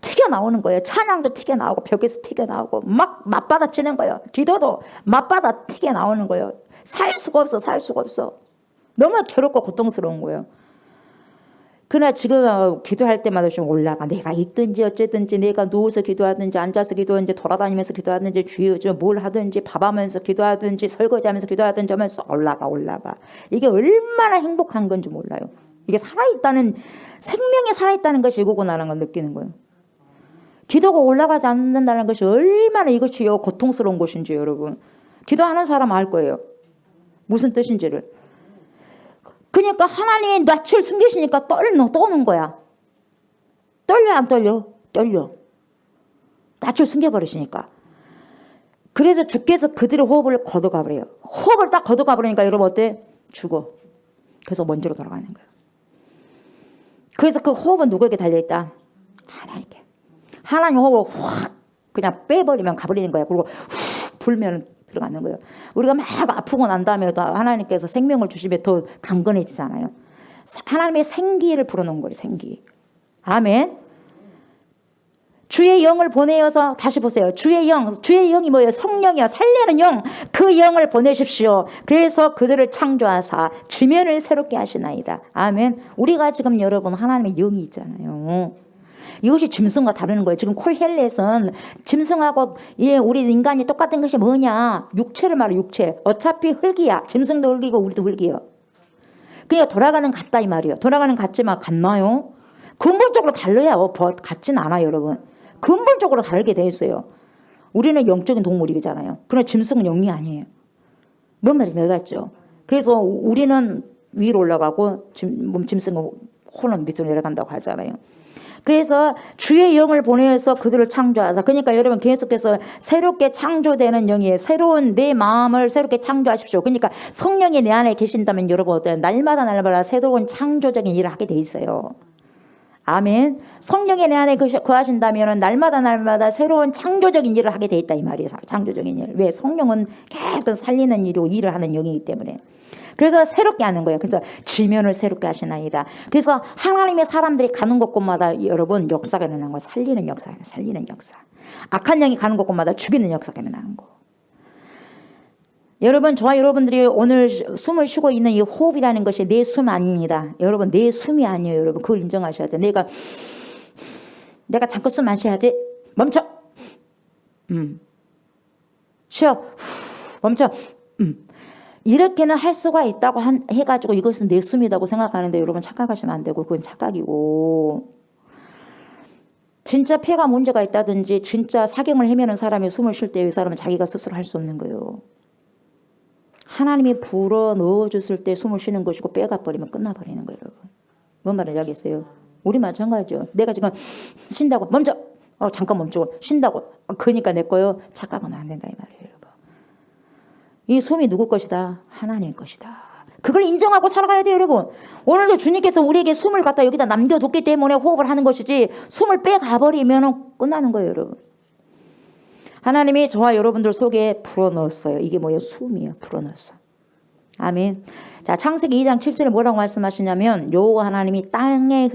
튀겨나오는 거예요. 찬양도 튀겨나오고 벽에서 튀겨나오고 막 맞받아치는 거예요. 기도도 맞받아 튀겨나오는 거예요. 살 수가 없어. 너무 괴롭고 고통스러운 거예요. 그러나 지금 기도할 때마다 좀 올라가. 내가 있든지 어쨌든지 내가 누워서 기도하든지 앉아서 기도하든지 돌아다니면서 기도하든지 주여 뭘 하든지 밥하면서 기도하든지 설거지하면서 기도하든지 하면서 올라가. 이게 얼마나 행복한 건지 몰라요. 이게 살아있다는 생명이 살아있다는 것이 이거구나라는 걸 느끼는 거예요. 기도가 올라가지 않는다는 것이 얼마나 이것이 고통스러운 것인지 여러분. 기도하는 사람 알 거예요. 무슨 뜻인지를. 그러니까 하나님의 낯을 숨기시니까 떠는 거야. 떨려 안 떨려? 떨려. 낯을 숨겨버리시니까. 그래서 주께서 그들의 호흡을 걷어가버려요. 호흡을 딱 걷어가버리니까 여러분 어때? 죽어. 그래서 먼지로 돌아가는 거예요. 그래서 그 호흡은 누구에게 달려있다? 하나님께. 하나님 호흡을 확 그냥 빼버리면 가버리는 거야. 그리고 훅 불면 들어가는 거예요. 우리가 막 아프고 난 다음에도 하나님께서 생명을 주시면 더 강건해지잖아요. 하나님의 생기를 불어넣은 거예요. 생기. 아멘. 주의 영을 보내어서 다시 보세요. 주의 영이 뭐예요? 성령이요. 살리는 영. 그 영을 보내십시오. 그래서 그들을 창조하사 지면을 새롭게 하시나이다. 아멘. 우리가 지금 여러분 하나님의 영이 있잖아요. 이것이 짐승과 다르는 거예요. 지금 콜헬렛은 짐승하고 우리 인간이 똑같은 것이 뭐냐? 육체를 말해 육체. 어차피 흙이야. 짐승도 흙이고 우리도 흙이요. 그러니까 돌아가는 같다 이 말이에요. 돌아가는 같지만 같나요? 근본적으로 달라요. 같진 않아요, 여러분. 근본적으로 다르게 돼 있어요. 우리는 영적인 동물이잖아요. 그러나 짐승은 영이 아니에요. 뭔 말인지 알겠죠? 그래서 우리는 위로 올라가고 짐승은 혼은 밑으로 내려간다고 하잖아요. 그래서 주의 영을 보내서 그들을 창조하사. 그러니까 여러분 계속해서 새롭게 창조되는 영이에요. 새로운 내 마음을 새롭게 창조하십시오. 그러니까 성령이 내 안에 계신다면 여러분 어때요? 날마다 새로운 창조적인 일을 하게 돼 있어요. 아멘. 성령이 내 안에 거하신다면 날마다 새로운 창조적인 일을 하게 돼 있다 이 말이에요. 창조적인 일. 왜? 성령은 계속 살리는 일이고 일을 하는 영이기 때문에. 그래서 새롭게 하는 거예요. 그래서 지면을 새롭게 하시나이다. 그래서 하나님의 사람들이 가는 곳곳마다 여러분 역사가 일어나는 거예요. 살리는 역사. 악한 영이 가는 곳곳마다 죽이는 역사가 일어나는 거. 여러분, 저와 여러분들이 오늘 숨을 쉬고 있는 이 호흡이라는 것이 내 숨 아닙니다. 여러분, 내 숨이 아니에요. 여러분, 그걸 인정하셔야 돼요. 내가 잠깐 숨 안 쉬어야지. 멈춰. 쉬어. 멈춰. 이렇게는 할 수가 있다고 해가지고 이것은 내 숨이라고 생각하는데 여러분 착각하시면 안 되고 그건 착각이고, 진짜 폐가 문제가 있다든지 진짜 사경을 헤매는 사람이 숨을 쉴 때 이 사람은 자기가 스스로 할 수 없는 거예요. 하나님이 불어 넣어줬을 때 숨을 쉬는 것이고 빼가버리면 끝나버리는 거예요. 여러분. 뭔 말인지 알겠어요? 우리 마찬가지죠. 내가 지금 쉰다고 멈춰. 잠깐 멈추고 쉰다고. 그러니까 내 거요. 착각하면 안 된다 이 말이에요. 여러분. 이 숨이 누구 것이다? 하나님의 것이다. 그걸 인정하고 살아가야 돼요. 여러분. 오늘도 주님께서 우리에게 숨을 갖다 여기다 남겨뒀기 때문에 호흡을 하는 것이지 숨을 빼가버리면 끝나는 거예요. 여러분. 하나님이 저와 여러분들 속에 불어넣었어요. 이게 뭐예요? 숨이에요. 불어넣었어. 아멘. 자, 창세기 2장 7절에 뭐라고 말씀하시냐면 여호와 하나님이 땅의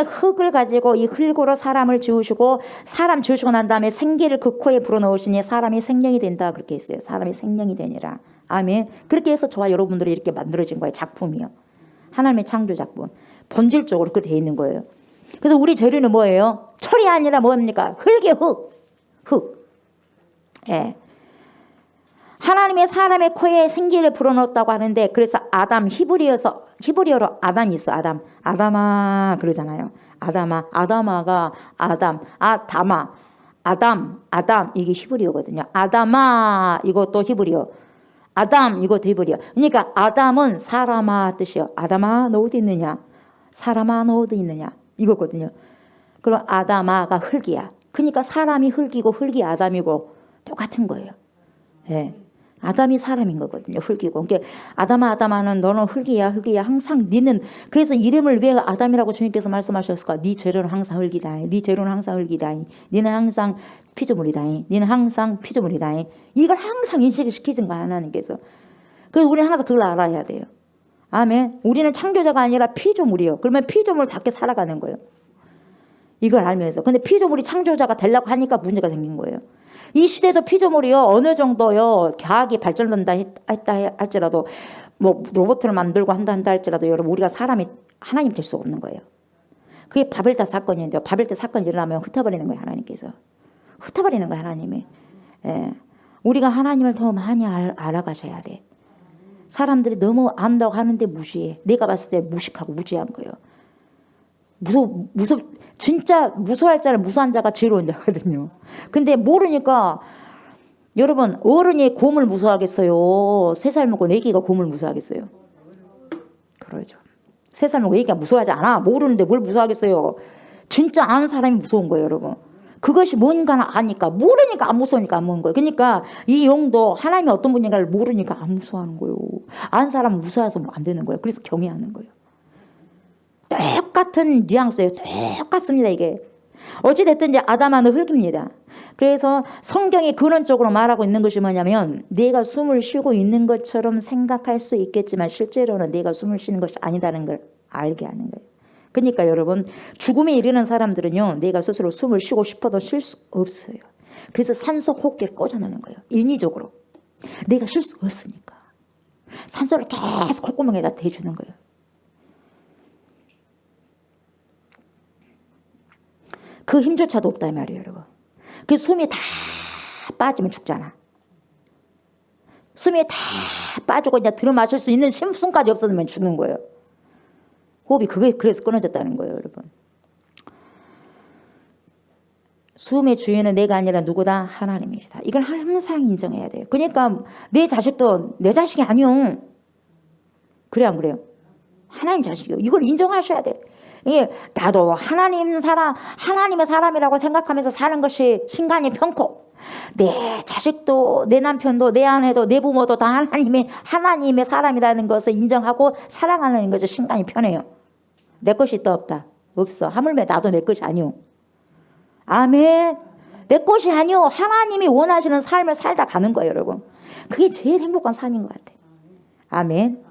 흙을 가지고 이 흙으로 사람을 지으시고 사람 지으시고 난 다음에 생기를 그 코에 불어넣으시니 사람이 생명이 된다. 그렇게 했어요. 사람이 생명이 되니라. 아멘. 그렇게 해서 저와 여러분들이 이렇게 만들어진 거예요. 작품이요. 하나님의 창조 작품. 본질적으로 그렇게 돼 있는 거예요. 그래서 우리 재료는 뭐예요? 철이 아니라 뭡니까? 흙이에요. 흙. 예. 하나님의 사람의 코에 생기를 불어넣었다고 하는데, 그래서 아담, 히브리어로 아담이 있어. 아담아 그러잖아요. 아담아가 아담 이게 히브리어거든요. 아담아 이것도 히브리어. 아담 이것도 히브리어. 그러니까 아담은 사람아 뜻이요. 아담아 너 어디 있느냐? 사람아 너 어디 있느냐? 이거거든요. 그럼 아담아가 흙이야. 그러니까 사람이 흙이고 흙이 아담이고 똑같은 거예요. 예. 아담이 사람인 거거든요. 흙이고. 그러니까 아담아는 너는 흙이야. 항상 니는, 그래서 이름을 왜 아담이라고 주님께서 말씀하셨을까? 네 재료는 항상 흙이다. 니는 항상 피조물이다. 이걸 항상 인식을 시키신 거야, 하나님께서. 그래서 우리는 항상 그걸 알아야 돼요. 아멘. 우리는 창조자가 아니라 피조물이요. 그러면 피조물답게 살아가는 거예요. 이걸 알면서. 근데 피조물이 창조자가 되려고 하니까 문제가 생긴 거예요. 이 시대도 피조물이요. 어느 정도요. 과학이 발전된다 했다 할지라도 뭐 로봇을 만들고 한다 할지라도 여러분 우리가 사람이 하나님 될 수 없는 거예요. 그게 바벨탑 사건인데요. 바벨탑 사건이 일어나면 흩어버리는 거예요. 하나님께서. 흩어버리는 거예요. 하나님이. 예. 우리가 하나님을 더 많이 알아가셔야 돼. 사람들이 너무 안다고 하는데 무시해. 내가 봤을 때 무식하고 무지한 거예요. 진짜 무서워할 자는 무서운 자가 지혜로운 자거든요. 근데 모르니까 여러분 어른이 곰을 무서워하겠어요? 3살 먹고 애기가 곰을 무서워하겠어요? 그러죠. 3살 먹고 애기가 무서워하지 않아. 모르는데 뭘 무서워하겠어요? 진짜 아는 사람이 무서운 거예요, 여러분. 그것이 뭔가 아니까, 모르니까 안 무서우니까 안 먹는 거예요. 그러니까 이 영도 하나님이 어떤 분인가를 모르니까 안 무서워하는 거예요. 아는 사람은 무서워서 안 되는 거예요. 그래서 경외하는 거예요. 똑같은 뉘앙스예요. 똑같습니다. 이게 어찌됐든 이제 아담아는 흙입니다. 그래서 성경이 근원적으로 말하고 있는 것이 뭐냐면 내가 숨을 쉬고 있는 것처럼 생각할 수 있겠지만 실제로는 내가 숨을 쉬는 것이 아니다는 걸 알게 하는 거예요. 그러니까 여러분 죽음에 이르는 사람들은요 내가 스스로 숨을 쉬고 싶어도 쉴 수 없어요. 그래서 산소 호흡기를 꽂아놓는 거예요. 인위적으로. 내가 쉴 수 없으니까. 산소를 계속 콧구멍에다 대주는 거예요. 그 힘조차도 없다 이 말이에요 여러분. 그 숨이 다 빠지면 죽잖아. 숨이 다 빠지고 이제 들어마실 수 있는 심순까지 없어지면 죽는 거예요. 호흡이 그게 그래서 끊어졌다는 거예요 여러분. 숨의 주인은 내가 아니라 누구다? 하나님이시다. 이걸 항상 인정해야 돼요. 그러니까 내 자식도 내 자식이 아니요. 그래 안 그래요? 하나님 자식이요. 이걸 인정하셔야 돼. 이게 나도 하나님의 사람이라고 생각하면서 사는 것이 신간이 편코, 내 자식도 내 남편도 내 아내도 내 부모도 다 하나님의 사람이라는 것을 인정하고 사랑하는 것이 신간이 편해요. 내 것이 있다 없다? 없어. 하물며 나도 내 것이 아니오. 아멘. 내 것이 아니오. 하나님이 원하시는 삶을 살다 가는 거예요 여러분. 그게 제일 행복한 삶인 것 같아요. 아멘.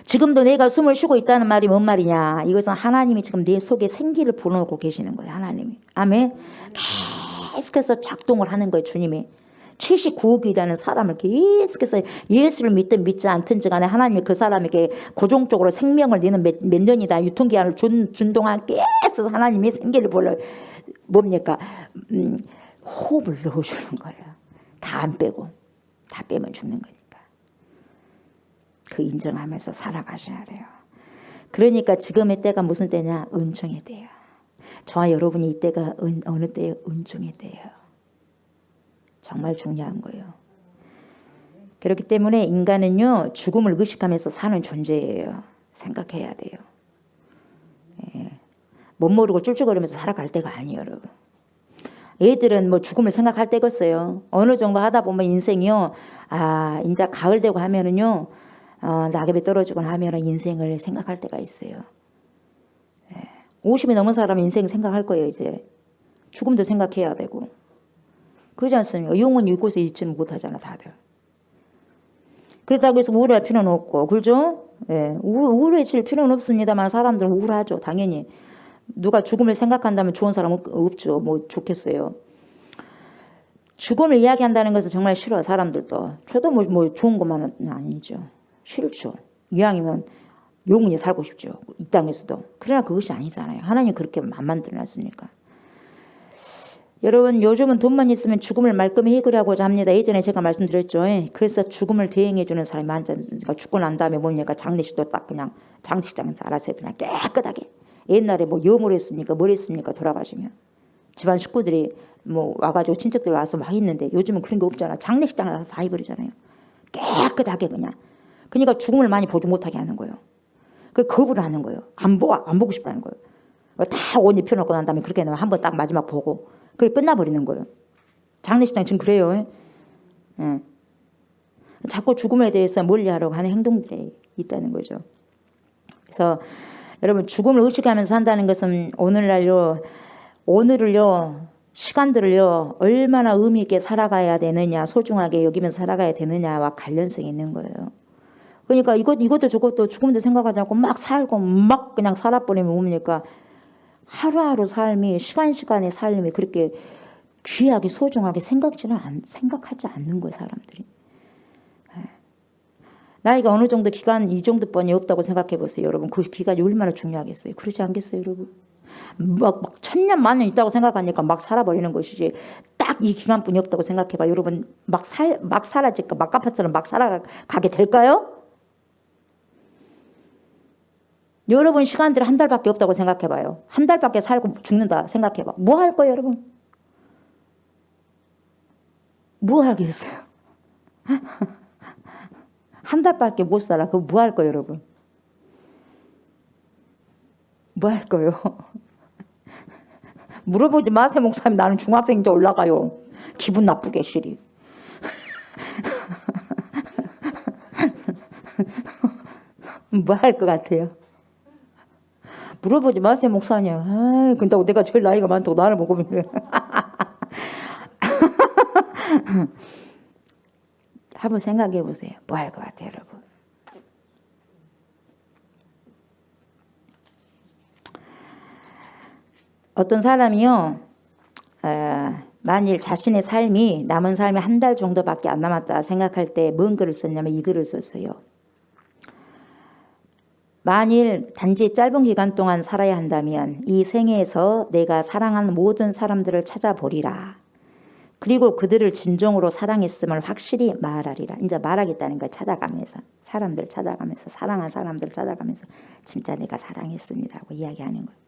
지금도 내가 숨을 쉬고 있다는 말이 뭔 말이냐. 이것은 하나님이 지금 내 속에 생기를 불어넣고 계시는 거예요. 하나님이. 아멘. 계속해서 작동을 하는 거예요. 주님이. 79억이라는 사람을 계속해서 예수를 믿든 믿지 않든지 간에 하나님이 그 사람에게 고정적으로 생명을 내는 몇 년이다 유통기한을 준 동안 계속 하나님이 생기를 불러 뭡니까? 호흡을 넣어주는 거예요. 다 안 빼고. 다 빼면 죽는 거니까. 그 인정하면서 살아가셔야 돼요. 그러니까 지금의 때가 무슨 때냐? 은총의 때야. 저와 여러분이 이 때가 어느 때예요? 은총의 때예요. 정말 중요한 거예요. 그렇기 때문에 인간은요 죽음을 의식하면서 사는 존재예요. 생각해야 돼요. 예. 못 모르고 쫄쫄거리면서 살아갈 때가 아니에요 여러분. 애들은 뭐 죽음을 생각할 때가 있어요. 어느 정도 하다 보면 인생이요 이제 가을 되고 하면은요 낙엽이 떨어지거나 하면은 인생을 생각할 때가 있어요. 50이 넘은 사람은 인생 생각할 거예요. 이제 죽음도 생각해야 되고 그러지 않습니까? 영원히 이곳에 있지는 못하잖아 다들. 그렇다고 해서 우울할 필요는 없고 그렇죠? 예, 우울해질 필요는 없습니다만 사람들은 우울하죠. 당연히 누가 죽음을 생각한다면 좋은 사람 없죠. 뭐 좋겠어요. 죽음을 이야기한다는 것은 정말 싫어 사람들도. 저도 뭐 좋은 것만은 아니죠. 싫죠. 이왕이면 영원히 살고 싶죠. 이 땅에서도. 그러나 그것이 아니잖아요. 하나님 그렇게 안 만들어놨으니까. 여러분 요즘은 돈만 있으면 죽음을 말끔히 해결하고자 합니다. 예전에 제가 말씀드렸죠. 그래서 죽음을 대행해주는 사람이 많잖아요. 죽고 난 다음에 뭡니까? 장례식도 딱 그냥 장식장에서 알아서 그냥 깨끗하게. 옛날에 뭐 염을 했으니까 뭘 했습니까? 돌아가시면. 집안 식구들이 뭐 와가지고 친척들 와서 막 했는데 요즘은 그런 게 없잖아. 장례식장에 가서 다 해버리잖아요. 깨끗하게 그냥. 그러니까 죽음을 많이 보지 못하게 하는 거예요. 그 겁을 하는 거예요. 안 보고 싶다는 거예요. 다 옷 입혀놓고 난 다음에 그렇게 되면 한번 딱 마지막 보고 그래 끝나버리는 거예요. 장례식장 지금 그래요. 예. 자꾸 죽음에 대해서 멀리하려고 하는 행동들이 있다는 거죠. 그래서 여러분 죽음을 의식하면서 산다는 것은 오늘을요 시간들을요 얼마나 의미 있게 살아가야 되느냐 소중하게 여기면서 살아가야 되느냐와 관련성이 있는 거예요. 그러니까 이것도 저것도 죽음도 생각하지 않고 막 살고 막 그냥 살아버리면 뭡니까? 하루하루 삶이 시간의 삶이 그렇게 귀하게 소중하게 생각하지 않는 거예요 사람들이. 나이가 어느 정도 기간 이 정도 번이 없다고 생각해 보세요 여러분. 그 기간이 얼마나 중요하겠어요. 그러지 않겠어요 여러분. 막 천년 만년 있다고 생각하니까 막 살아버리는 것이지 딱 이 기간뿐이 없다고 생각해봐 여러분. 막 사라질까 막가파처럼 막 살아가게 될까요? 여러분 시간들이 한 달밖에 없다고 생각해봐요. 한 달밖에 살고 죽는다 생각해봐. 뭐 할 거예요 여러분? 뭐 하겠어요? 한 달밖에 못 살아. 그거 뭐 할 거예요 여러분? 뭐 할 거예요? 물어보지 마세요 목사님. 나는 중학생 이제 올라가요. 기분 나쁘게 시리. 뭐 할 것 같아요? 물어보지 마세요 목사님. 근데 내가 제일 나이가 많다고 나를 보고 한번 생각해 보세요. 뭐 할 것 같아요 여러분? 어떤 사람이요, 만일 자신의 삶이 남은 삶이 한 달 정도밖에 안 남았다 생각할 때 뭔 글을 썼냐면 이 글을 썼어요. 만일 단지 짧은 기간 동안 살아야 한다면 이 생에서 내가 사랑하는 모든 사람들을 찾아보리라. 그리고 그들을 진정으로 사랑했음을 확실히 말하리라. 이제 말하겠다는 거야. 찾아가면서 사람들 찾아가면서 사랑한 사람들 찾아가면서 진짜 내가 사랑했습니다 하고 이야기하는 거예요.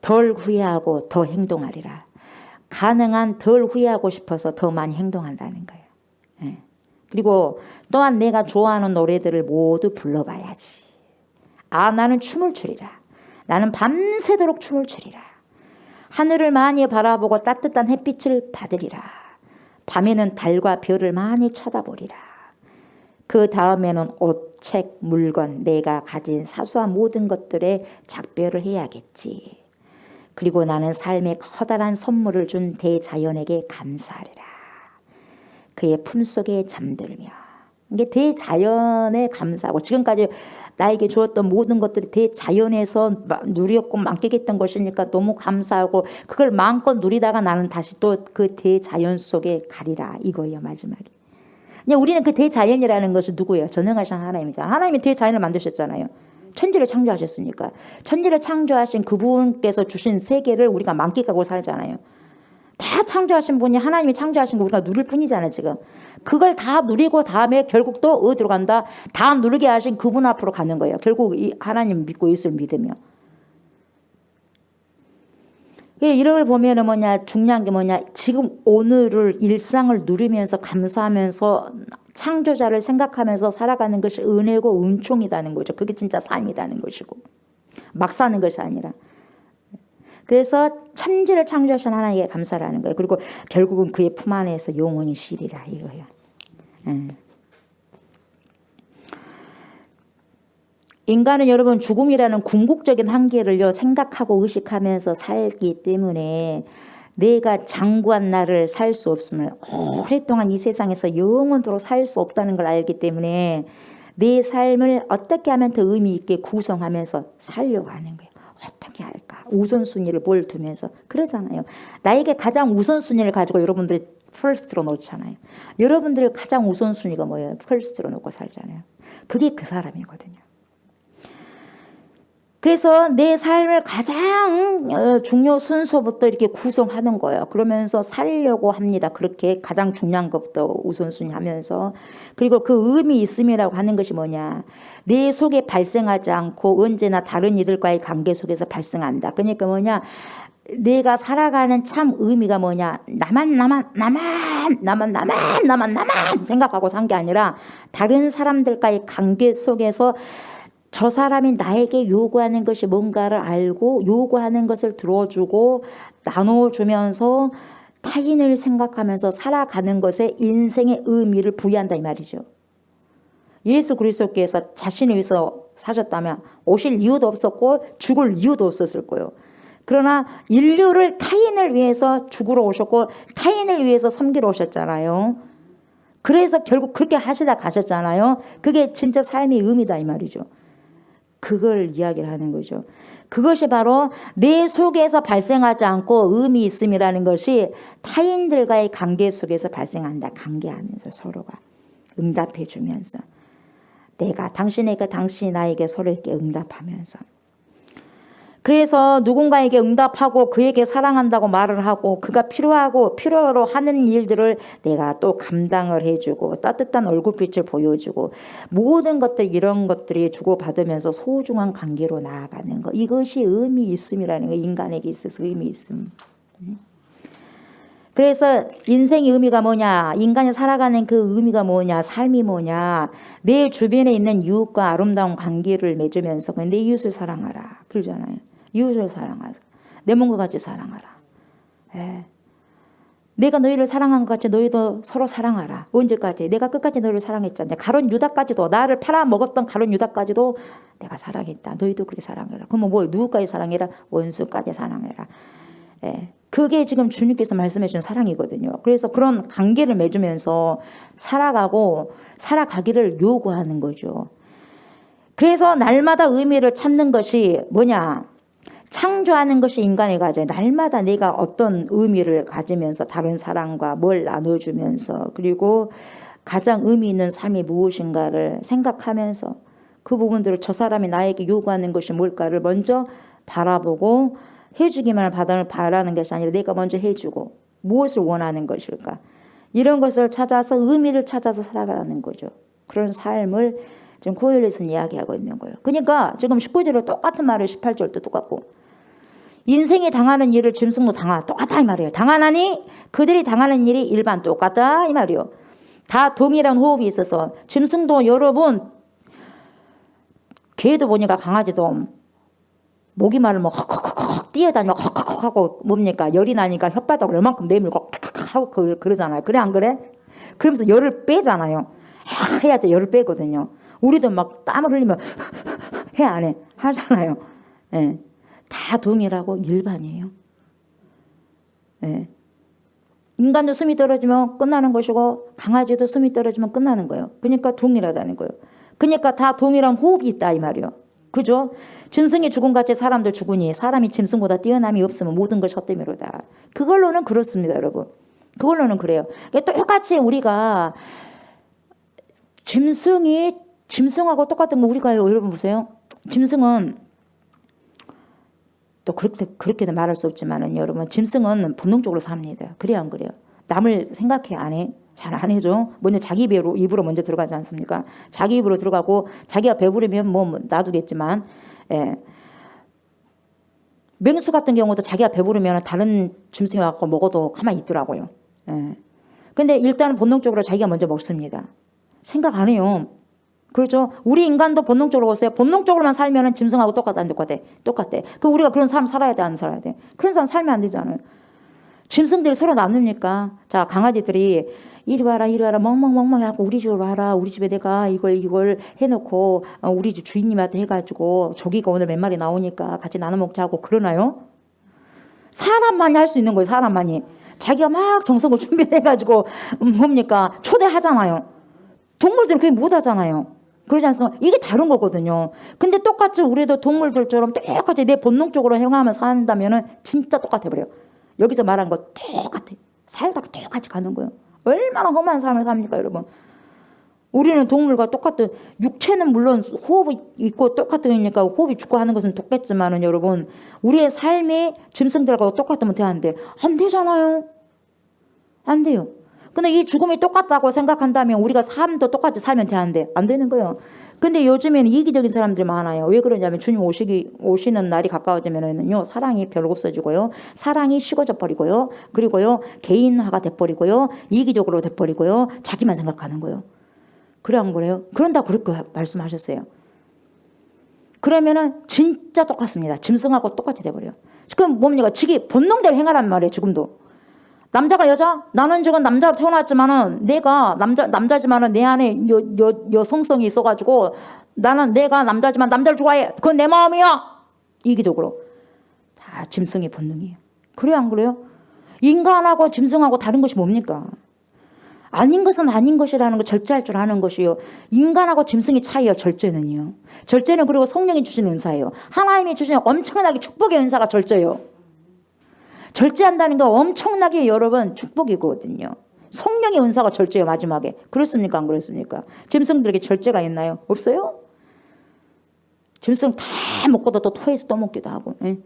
덜 후회하고 더 행동하리라. 가능한 덜 후회하고 싶어서 더 많이 행동한다는 거예요. 예. 그리고 또한 내가 좋아하는 노래들을 모두 불러봐야지. 나는 춤을 추리라. 나는 밤새도록 춤을 추리라. 하늘을 많이 바라보고 따뜻한 햇빛을 받으리라. 밤에는 달과 별을 많이 쳐다보리라. 그 다음에는 옷, 책, 물건, 내가 가진 사소한 모든 것들에 작별을 해야겠지. 그리고 나는 삶에 커다란 선물을 준 대자연에게 감사하리라. 그의 품속에 잠들며. 이게 대자연에 감사하고 지금까지 나에게 주었던 모든 것들이 대자연에서 누렸고 만끽했던 것이니까 너무 감사하고 그걸 마음껏 누리다가 나는 다시 또 그 대자연 속에 가리라 이거예요. 마지막에. 그냥 우리는 그 대자연이라는 것은 누구예요? 전능하신 하나님이잖아요. 하나님이 대자연을 만드셨잖아요. 천지를 창조하셨으니까. 천지를 창조하신 그분께서 주신 세계를 우리가 만끽하고 살잖아요. 다 창조하신 분이 하나님이 창조하신 거 우리가 누릴 뿐이잖아요. 지금 그걸 다 누리고 다음에 결국 또 어디로 간다? 다음 누리게 하신 그분 앞으로 가는 거예요. 결국 이 하나님 믿고 예수를 믿으며. 이런 걸 보면은 뭐냐, 중요한 게 뭐냐, 지금 오늘을 일상을 누리면서 감사하면서 창조자를 생각하면서 살아가는 것이 은혜고 은총이라는 거죠. 그게 진짜 삶이라는 것이고 막 사는 것이 아니라. 그래서 천지를 창조하신 하나님께 감사를 하는 거예요. 그리고 결국은 그의 품 안에서 영원히 쉬리라 이거예요. 인간은 여러분 죽음이라는 궁극적인 한계를요 생각하고 의식하면서 살기 때문에 내가 장구한 날을 살 수 없음을, 오랫동안 이 세상에서 영원토록 살 수 없다는 걸 알기 때문에 내 삶을 어떻게 하면 더 의미 있게 구성하면서 살려고 하는 거예요. 어떻게 할까? 우선순위를 뭘 두면서 그러잖아요. 나에게 가장 우선순위를 가지고 여러분들이 퍼스트로 놓잖아요. 여러분들의 가장 우선순위가 뭐예요? 퍼스트로 놓고 살잖아요. 그게 그 사람이거든요. 그래서 내 삶을 가장 중요 순서부터 이렇게 구성하는 거예요. 그러면서 살려고 합니다. 그렇게 가장 중요한 것부터 우선순위 하면서. 그리고 그 의미 있음이라고 하는 것이 뭐냐. 내 속에 발생하지 않고 언제나 다른 이들과의 관계 속에서 발생한다. 그러니까 뭐냐. 내가 살아가는 참 의미가 뭐냐. 나만 생각하고 산 게 아니라 다른 사람들과의 관계 속에서 저 사람이 나에게 요구하는 것이 뭔가를 알고 요구하는 것을 들어주고 나눠주면서 타인을 생각하면서 살아가는 것에 인생의 의미를 부여한다 이 말이죠. 예수 그리스도께서 자신을 위해서 사셨다면 오실 이유도 없었고 죽을 이유도 없었을 거예요. 그러나 인류를 타인을 위해서 죽으러 오셨고 타인을 위해서 섬기러 오셨잖아요. 그래서 결국 그렇게 하시다 가셨잖아요. 그게 진짜 삶의 의미다 이 말이죠. 그걸 이야기를 하는 거죠. 그것이 바로 내 속에서 발생하지 않고 의미 있음이라는 것이 타인들과의 관계 속에서 발생한다. 관계하면서 서로가 응답해 주면서 내가 당신에게 당신이 나에게 서로에게 응답하면서 그래서 누군가에게 응답하고 그에게 사랑한다고 말을 하고 그가 필요로 하는 일들을 내가 또 감당을 해주고 따뜻한 얼굴빛을 보여주고 모든 것들 이런 것들이 주고받으면서 소중한 관계로 나아가는 것. 이것이 의미 있음이라는 거. 인간에게 있어서 의미 있음. 그래서 인생의 의미가 뭐냐, 인간이 살아가는 그 의미가 뭐냐, 삶이 뭐냐, 내 주변에 있는 이웃과 아름다운 관계를 맺으면서 내 이웃을 사랑하라 그러잖아요. 이웃을 사랑하라. 내 몸과 같이 사랑하라. 예. 내가 너희를 사랑한 것 같이 너희도 서로 사랑하라. 언제까지? 내가 끝까지 너희를 사랑했잖아. 가룟 유다까지도, 나를 팔아먹었던 가룟 유다까지도 내가 사랑했다. 너희도 그렇게 사랑해라. 그러면 뭐 누구까지 사랑해라? 원수까지 사랑해라. 예. 그게 지금 주님께서 말씀해 준 사랑이거든요. 그래서 그런 관계를 맺으면서 살아가고 살아가기를 요구하는 거죠. 그래서 날마다 의미를 찾는 것이 뭐냐? 창조하는 것이 인간의 과제. 날마다 내가 어떤 의미를 가지면서 다른 사람과 뭘 나눠주면서 그리고 가장 의미 있는 삶이 무엇인가를 생각하면서 그 부분들을 저 사람이 나에게 요구하는 것이 뭘까를 먼저 바라보고 해주기만 바라는 것이 아니라 내가 먼저 해주고 무엇을 원하는 것일까. 이런 것을 찾아서 의미를 찾아서 살아가는 거죠. 그런 삶을 지금 코엘렛은 이야기하고 있는 거예요. 그러니까 지금 19절에 똑같은 말을 18절도 똑같고 인생이 당하는 일을 짐승도 똑같다 이 말이에요. 당하나니 그들이 당하는 일이 일반 똑같다 이 말이에요. 다 동일한 호흡이 있어서 짐승도 여러분 개도 보니까 강아지도 목이 마르면 뭐 헉헉헉 뛰어다니고 헉헉헉 하고 뭡니까 열이 나니까 혓바닥을 얼만큼 내밀고 칵칵 하고 그러잖아요. 그래 안 그래? 그러면서 열을 빼잖아요. 해야지 열을 빼거든요. 우리도 막 땀을 흘리면 해 안 해? 하잖아요. 예. 다 동일하고 일반이에요. 예. 인간도 숨이 떨어지면 끝나는 것이고 강아지도 숨이 떨어지면 끝나는 거예요. 그러니까 동일하다는 거예요. 그러니까 다 동일한 호흡이 있다 이 말이에요. 그죠? 짐승이 죽음같이 사람도 죽으니 사람이 짐승보다 뛰어남이 없으면 모든 것이 헛되미로다. 그걸로는 그렇습니다 여러분. 그걸로는 그래요. 그러니까 똑같이 우리가 짐승하고 똑같은 거 우리가 여러분 보세요. 짐승은 또 그렇게도 말할 수 없지만은 여러분 짐승은 본능적으로 삽니다. 그래요 안 그래요? 남을 생각해 안 해? 잘 안 해줘. 먼저 자기 입으로 먼저 들어가지 않습니까? 자기 입으로 들어가고 자기가 배부르면 뭐 놔두겠지만 예. 맹수 같은 경우도 자기가 배부르면 다른 짐승이 와서 먹어도 가만히 있더라고요. 예. 근데 일단은 본능적으로 자기가 먼저 먹습니다. 생각 안 해요. 그렇죠? 우리 인간도 본능적으로 보세요. 본능적으로만 살면은 짐승하고 똑같아 안 똑같아? 똑같대. 그 우리가 그런 삶 살아야 돼 안 살아야 돼? 그런 삶 살면 안 되잖아요. 짐승들이 서로 나눕니까? 자 강아지들이 이리 와라 멍멍멍멍 하고 우리 집으로 와라. 우리 집에 내가 이걸 해놓고 우리 집 주인님한테 해가지고 조기가 오늘 몇 마리 나오니까 같이 나눠 먹자 하고 그러나요? 사람만이 할 수 있는 거예요. 사람만이. 자기가 막 정성을 준비해가지고 뭡니까? 초대하잖아요. 동물들은 그게 못하잖아요. 그러지 않습니까? 이게 다른 거거든요. 근데 똑같이 우리도 동물들처럼 똑같이 내 본능적으로 행하면 산다면은 진짜 똑같아버려요. 여기서 말한 거 똑같아. 살다가 똑같이 가는 거예요. 얼마나 험한 삶을 삽니까 여러분. 우리는 동물과 똑같은 육체는 물론 호흡이 있고 똑같으니까 호흡이 죽고 하는 것은 똑같지만은 여러분 우리의 삶이 짐승들하고 똑같으면 되는데 안 되잖아요. 안 돼요. 근데 이 죽음이 똑같다고 생각한다면 우리가 삶도 똑같이 살면 되는데 안 되는 거예요. 근데 요즘에는 이기적인 사람들이 많아요. 왜 그러냐면 주님 오시는 날이 가까워지면은요 사랑이 별로 없어지고요. 사랑이 식어져 버리고요. 그리고요 개인화가 돼버리고요. 이기적으로 돼버리고요. 자기만 생각하는 거예요. 그래 안 그래요? 그런다고 그렇게 말씀하셨어요. 그러면은 진짜 똑같습니다. 짐승하고 똑같이 돼버려요. 그럼 뭡니까? 지기 본능대로 행하란 말이에요. 지금도. 남자가 여자? 나는 지금 남자로 태어났지만은 내가 남자지만은 내 안에 여성성이 있어가지고 나는 내가 남자지만 남자를 좋아해. 그건 내 마음이야. 이기적으로. 다 짐승의 본능이에요. 그래요 안 그래요? 인간하고 짐승하고 다른 것이 뭡니까? 아닌 것은 아닌 것이라는 걸 절제할 줄 아는 것이요. 인간하고 짐승의 차이요. 절제는요. 절제는 그리고 성령이 주시는 은사예요. 하나님이 주시는 엄청나게 축복의 은사가 절제예요. 절제한다는 거 엄청나게 여러분 축복이거든요. 성령의 은사가 절제예요. 마지막에. 그렇습니까? 안 그렇습니까? 짐승들에게 절제가 있나요? 없어요? 짐승 다 먹고도 또 토해서 또 먹기도 하고. 예.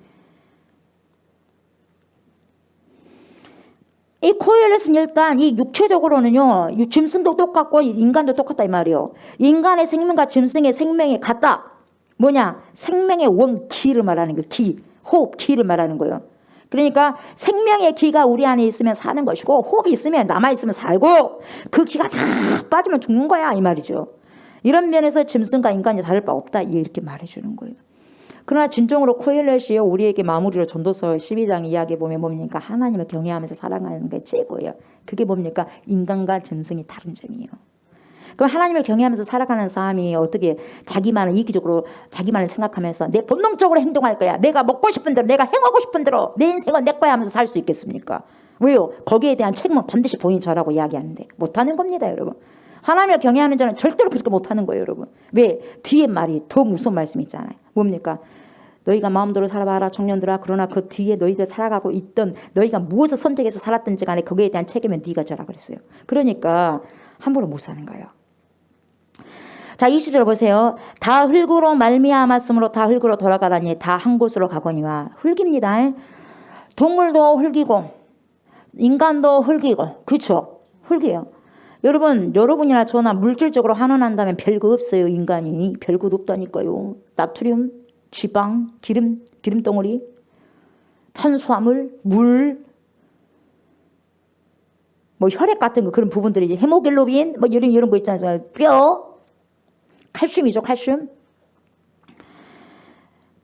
이 코엘렛은 일단 이 육체적으로는요. 짐승도 똑같고 인간도 똑같다 이 말이에요. 인간의 생명과 짐승의 생명이 같다. 뭐냐? 생명의 원기를 말하는 거. 기. 호흡, 기를 말하는 거예요. 그러니까 생명의 기가 우리 안에 있으면 사는 것이고 호흡이 있으면 남아있으면 살고 그 기가 다 빠지면 죽는 거야 이 말이죠. 이런 면에서 짐승과 인간이 다를 바 없다 이렇게 말해주는 거예요. 그러나 진정으로 코엘렛이 우리에게 마무리로 전도서 12장 이야기 보면 뭡니까? 하나님을 경외하면서 살아가는 게 최고예요. 그게 뭡니까? 인간과 짐승이 다른 점이에요. 그럼 하나님을 경외하면서 살아가는 사람이 어떻게 자기만을 이기적으로 자기만을 생각하면서 내 본능적으로 행동할 거야. 내가 먹고 싶은 대로 내가 행하고 싶은 대로 내 인생은 내 거야 하면서 살 수 있겠습니까? 왜요? 거기에 대한 책임은 반드시 본인 저라고 이야기하는데 못하는 겁니다 여러분. 하나님을 경외하는 자는 절대로 그렇게 못하는 거예요 여러분. 왜? 뒤에 말이 더 무서운 말씀이 있잖아요. 뭡니까? 너희가 마음대로 살아봐라 청년들아. 그러나 그 뒤에 너희들 살아가고 있던 너희가 무엇을 선택해서 살았든지 간에 거기에 대한 책임은 네가 져라 그랬어요. 그러니까 함부로 못 사는 거예요. 자 20절 보세요. 다 흙으로 말미암았으므로 다 흙으로 돌아가라니 다 한 곳으로 가거니와. 흙입니다. 동물도 흙이고 인간도 흙이고 그렇죠. 흙이에요. 여러분이나 저나 물질적으로 환원한다면 별거 없어요. 인간이 별거 없다니까요. 나트륨, 지방, 기름덩어리, 탄수화물, 물, 뭐 혈액 같은 거 그런 부분들이 이제 헤모글로빈 뭐 이런 거 있잖아요. 뼈, 칼슘이죠. 칼슘.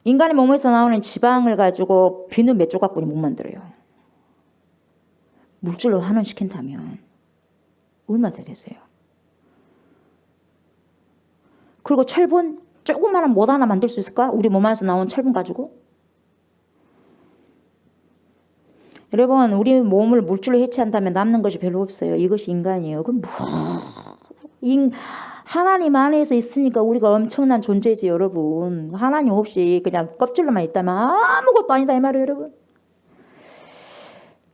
인간의 몸에서 나오는 지방을 가지고 비누 몇 조각뿐이 못 만들어요. 물질로 환원시킨다면 얼마 되겠어요? 그리고 철분 조그마한 못 하나 만들 수 있을까? 우리 몸 안에서 나온 철분 가지고. 여러분 우리 몸을 물질로 해체한다면 남는 것이 별로 없어요. 이것이 인간이에요. 그럼 하나님 안에서 있으니까 우리가 엄청난 존재지 여러분. 하나님 없이 그냥 껍질로만 있다면 아무것도 아니다 이 말이에요 여러분.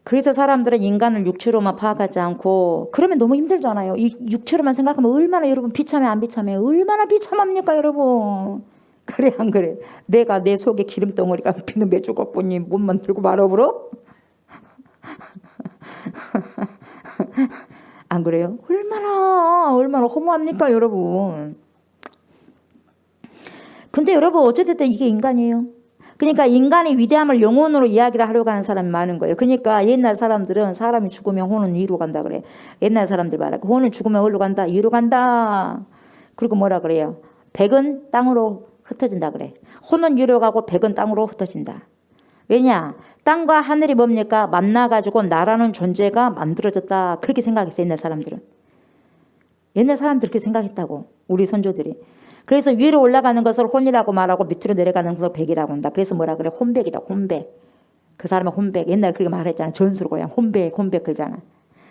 그래서 사람들은 인간을 육체로만 파악하지 않고 그러면 너무 힘들잖아요. 이 육체로만 생각하면 얼마나 여러분 비참해 안 비참해? 얼마나 비참합니까 여러분? 그래 안 그래? 내가 내 속에 기름덩어리가 비는 몇 조각뿐이 못 만들고 말아버려? 안 그래요? 얼마나 허무합니까 여러분? 근데 여러분 어쨌든 이게 인간이에요. 그러니까 인간의 위대함을 영혼으로 이야기를 하려고 하는 사람이 많은 거예요. 그러니까 옛날 사람들은 사람이 죽으면 혼은 위로 간다 그래. 옛날 사람들 말하고 혼은 죽으면 어디로 간다? 위로 간다. 그리고 뭐라 그래요? 백은 땅으로 흩어진다 그래. 혼은 위로 가고 백은 땅으로 흩어진다. 왜냐? 땅과 하늘이 뭡니까? 만나가지고 나라는 존재가 만들어졌다. 그렇게 생각했어요. 옛날 사람들은. 옛날 사람들이 그렇게 생각했다고. 우리 선조들이. 그래서 위로 올라가는 것을 혼이라고 말하고 밑으로 내려가는 것을 백이라고 한다. 그래서 뭐라 그래? 혼백이다. 혼백. 그 사람은 혼백. 옛날에 그렇게 말했잖아. 전수로 그냥 혼백 그러잖아.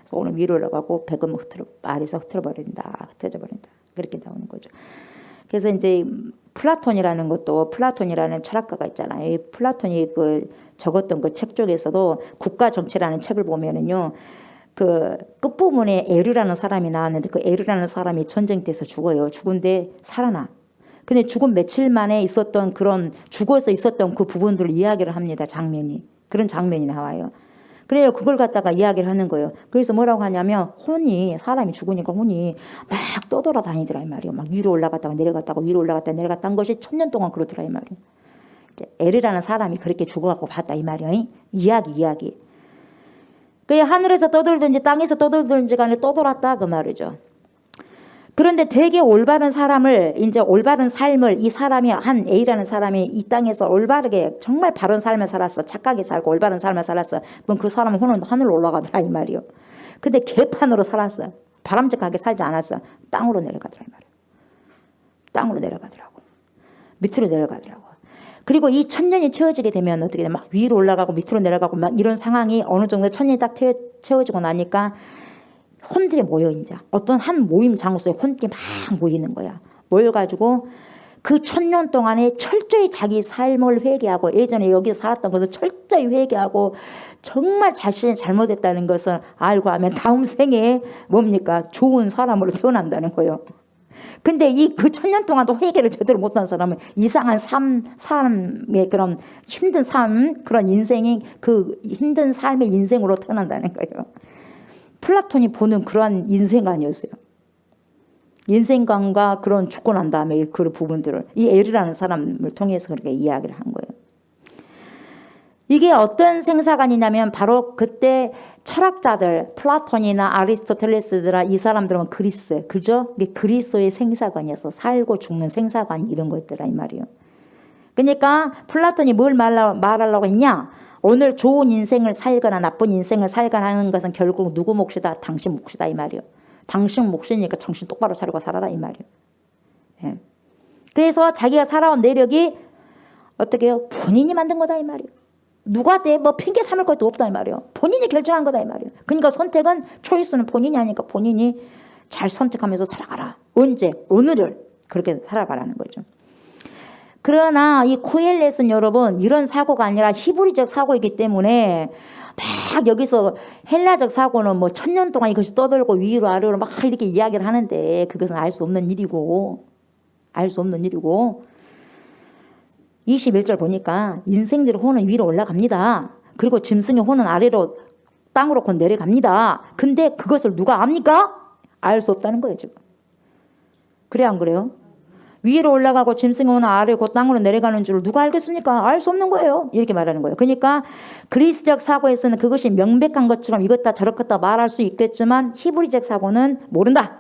그래서 오늘 위로 올라가고 백은 말에서 흩어져버린다. 그렇게 나오는 거죠. 그래서 이제 플라톤이라는 철학가가 있잖아요. 이 플라톤이 적었던 그 책 쪽에서도 국가 정치라는 책을 보면은요. 그 끝부분에 에르라는 사람이 나왔는데 그 에르라는 사람이 전쟁 때서 죽어요. 죽은데 살아나. 근데 죽은 며칠 만에 죽어서 있었던 그 부분들을 이야기를 합니다. 그런 장면이 나와요. 그래요. 그걸 갖다가 이야기를 하는 거예요. 그래서 뭐라고 하냐면 사람이 죽으니까 혼이 막 떠돌아다니더라 이 말이에요. 막 위로 올라갔다가 내려갔다가 위로 올라갔다가 내려갔다는 것이 1000년 동안 그러더라 이 말이에요. 에르라는 사람이 그렇게 죽어갖고 봤다 이 말이에요. 이야기. 그 하늘에서 떠돌든지 땅에서 떠돌든지 간에 떠돌았다 그 말이죠. 그런데 되게 올바른 삶을 이 사람이 한 A라는 사람이 이 땅에서 올바르게 정말 바른 삶을 살았어. 착하게 살고 올바른 삶을 살았어. 그럼 그 사람은 하늘로 올라가더라 이 말이요. 근데 개판으로 살았어. 바람직하게 살지 않았어. 땅으로 내려가더라 이 말이요. 땅으로 내려가더라고. 밑으로 내려가더라고. 그리고 이 1000년이 채워지게 되면 어떻게 돼? 막 위로 올라가고 밑으로 내려가고 막 이런 상황이 어느 정도 1000년이 딱 채워지고 나니까 혼들이 모여 이제 어떤 한 모임 장소에 혼들이 막 모이는 거야. 모여가지고 그 1000년 동안에 철저히 자기 삶을 회개하고 예전에 여기서 살았던 것을 철저히 회개하고 정말 자신이 잘못했다는 것을 알고 하면 다음 생에 뭡니까? 좋은 사람으로 태어난다는 거예요. 근데 그 1000년 동안도 회개를 제대로 못한 사람은 이상한 삶의 그런 힘든 그런 인생이 그 힘든 삶의 인생으로 태어난다는 거예요. 플라톤이 보는 그러한 인생관이었어요. 인생관과 그런 죽고 난 다음에 그런 부분들을 이 에르라는 사람을 통해서 그렇게 이야기를 한 거예요. 이게 어떤 생사관이냐면 바로 그때 철학자들 플라톤이나 아리스토텔레스들아 이 사람들은 그리스 그죠? 이게 그리스의 생사관이어서 살고 죽는 생사관 이런 거 있더라 이 말이에요. 그러니까 플라톤이 뭘 말하려고 했냐? 오늘 좋은 인생을 살거나 나쁜 인생을 살거나 하는 것은 결국 누구 몫이다? 당신 몫이다 이 말이에요. 당신 몫이니까 정신 똑바로 차리고 살아라 이 말이에요. 예. 그래서 자기가 살아온 내력이 어떻게 해요? 본인이 만든 거다 이 말이에요. 누구한테 뭐 핑계 삼을 것도 없다 이 말이에요. 본인이 결정한 거다 이 말이에요. 그러니까 선택은 초이스는 본인이 하니까 본인이 잘 선택하면서 살아가라. 언제? 오늘을 그렇게 살아가라는 거죠. 그러나 이 코엘렛은 여러분 이런 사고가 아니라 히브리적 사고이기 때문에 막 여기서 헬라적 사고는 뭐 1000년 동안 이것이 떠돌고 위로 아래로 막 이렇게 이야기를 하는데 그것은 알 수 없는 일이고 21절 보니까 인생들의 혼은 위로 올라갑니다. 그리고 짐승의 혼은 아래로 땅으로 곧 내려갑니다. 근데 그것을 누가 압니까? 알 수 없다는 거예요 지금. 그래 안 그래요? 위로 올라가고 짐승의 혼은 아래 곧 땅으로 내려가는 줄 누가 알겠습니까? 알 수 없는 거예요. 이렇게 말하는 거예요. 그러니까 그리스적 사고에서는 그것이 명백한 것처럼 이것다 저렇다 말할 수 있겠지만 히브리적 사고는 모른다.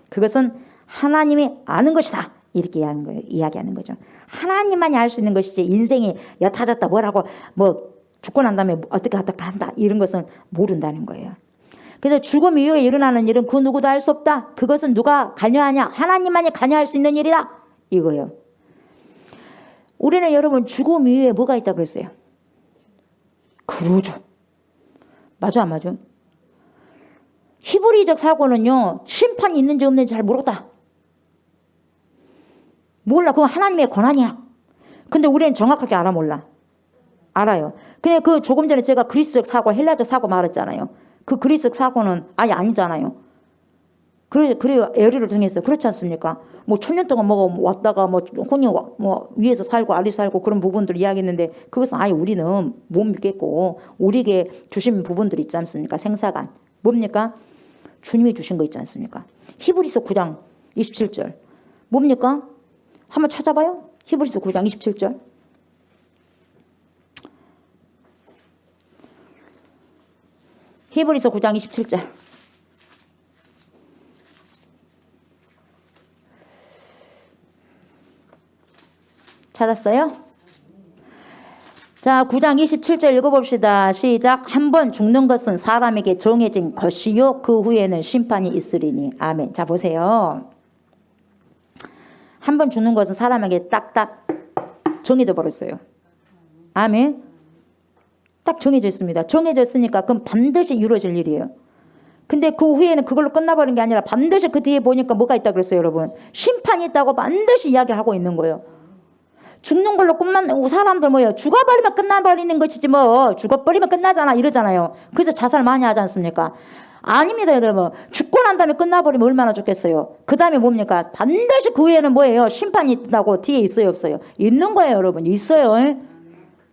그것은 하나님이 아는 것이다. 이렇게 이야기하는 거죠. 하나님만이 알 수 있는 것이지 인생이 여타졌다 뭐라고 뭐 죽고 난 다음에 어떻게 한다 이런 것은 모른다는 거예요. 그래서 죽음 이후에 일어나는 일은 그 누구도 알 수 없다. 그것은 누가 관여하냐? 하나님만이 관여할 수 있는 일이다. 이거요. 우리는 여러분 죽음 이후에 뭐가 있다고 그랬어요? 그러죠. 맞아 안 맞아? 히브리적 사고는요. 심판이 있는지 없는지 잘 모르겠다. 몰라. 그건 하나님의 권한이야. 근데 우리는 정확하게 알아 몰라. 알아요. 근데 그 조금 전에 제가 그리스적 사고, 헬라적 사고 말했잖아요. 그 그리스적 사고는 아예 아니잖아요. 그래요. 에어리를 통해서 그렇지 않습니까? 뭐 1000년 동안 뭐 왔다가 뭐 혼이 뭐 위에서 살고 아래 살고 그런 부분들 이야기했는데 그것은 아예 우리는 못 믿겠고 우리에게 주신 부분들이 있지 않습니까? 생사관. 뭡니까? 주님이 주신 거 있지 않습니까? 히브리서 9장 27절. 뭡니까? 한번 찾아봐요. 히브리서 9장 27절. 히브리서 9장 27절. 찾았어요? 자, 9장 27절 읽어봅시다. 시작. 한 번 죽는 것은 사람에게 정해진 것이요 그 후에는 심판이 있으리니. 아멘. 자, 보세요. 한 번 죽는 것은 사람에게 딱딱 정해져 버렸어요. 아멘. 딱 정해져 있습니다. 정해져 있으니까 그건 반드시 이루어질 일이에요. 근데 그 후에는 그걸로 끝나버린 게 아니라 반드시 그 뒤에 보니까 뭐가 있다고 그랬어요, 여러분? 심판이 있다고 반드시 이야기를 하고 있는 거예요. 죽는 걸로 끝만, 사람들 뭐예요? 죽어버리면 끝나버리는 것이지 뭐. 죽어버리면 끝나잖아. 이러잖아요. 그래서 자살 많이 하지 않습니까? 아닙니다, 여러분. 죽고 난 다음에 끝나버리면 얼마나 좋겠어요. 그 다음에 뭡니까? 반드시 그 후에는 뭐예요? 심판이 있다고 뒤에 있어요, 없어요? 있는 거예요, 여러분. 있어요.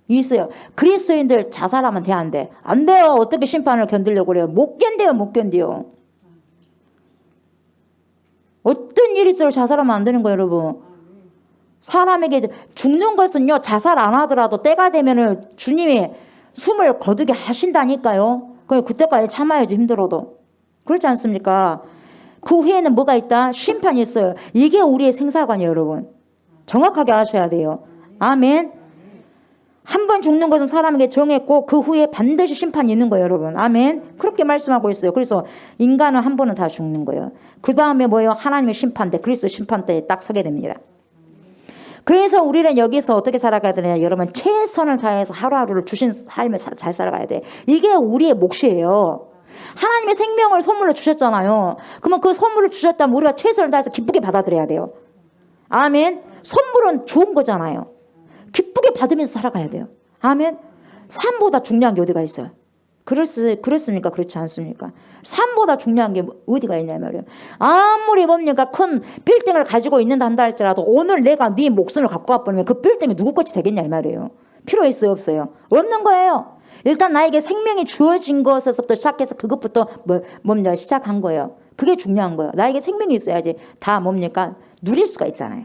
있어요. 그리스도인들 자살하면 돼, 안 돼? 안 돼요. 어떻게 심판을 견디려고 그래요? 못 견뎌요, 못 견뎌요. 어떤 일이 있어도 자살하면 안 되는 거예요, 여러분. 사람에게 죽는 것은요, 자살 안 하더라도 때가 되면은 주님이 숨을 거두게 하신다니까요. 그때까지 참아야죠, 힘들어도. 그렇지 않습니까? 그 후에는 뭐가 있다? 심판이 있어요. 이게 우리의 생사관이에요, 여러분. 정확하게 아셔야 돼요. 아멘. 한 번 죽는 것은 사람에게 정했고 그 후에 반드시 심판이 있는 거예요, 여러분. 아멘. 그렇게 말씀하고 있어요. 그래서 인간은 한 번은 다 죽는 거예요. 그 다음에 뭐예요? 하나님의 심판대, 그리스도 심판대에 딱 서게 됩니다. 그래서 우리는 여기서 어떻게 살아가야 되냐, 여러분. 최선을 다해서 하루하루를 주신 삶을 잘 살아가야 돼. 이게 우리의 몫이에요. 하나님의 생명을 선물로 주셨잖아요. 그러면 그 선물을 주셨다면 우리가 최선을 다해서 기쁘게 받아들여야 돼요. 아멘. 선물은 좋은 거잖아요. 기쁘게 받으면서 살아가야 돼요. 아멘. 삶보다 중요한 게 어디가 있어요? 그렇습니까? 그렇지 않습니까? 삶보다 중요한 게 어디가 있냐면, 아무리 뭡니까? 큰 빌딩을 가지고 있는다 한다 할지라도 오늘 내가 네 목숨을 갖고 와버리면 그 빌딩이 누구 것이 되겠냐 이 말이에요. 필요 있어요, 없어요? 없는 거예요. 일단 나에게 생명이 주어진 것에서부터 시작해서 그것부터 뭡니까? 시작한 거예요. 그게 중요한 거예요. 나에게 생명이 있어야지 다 뭡니까? 누릴 수가 있잖아요.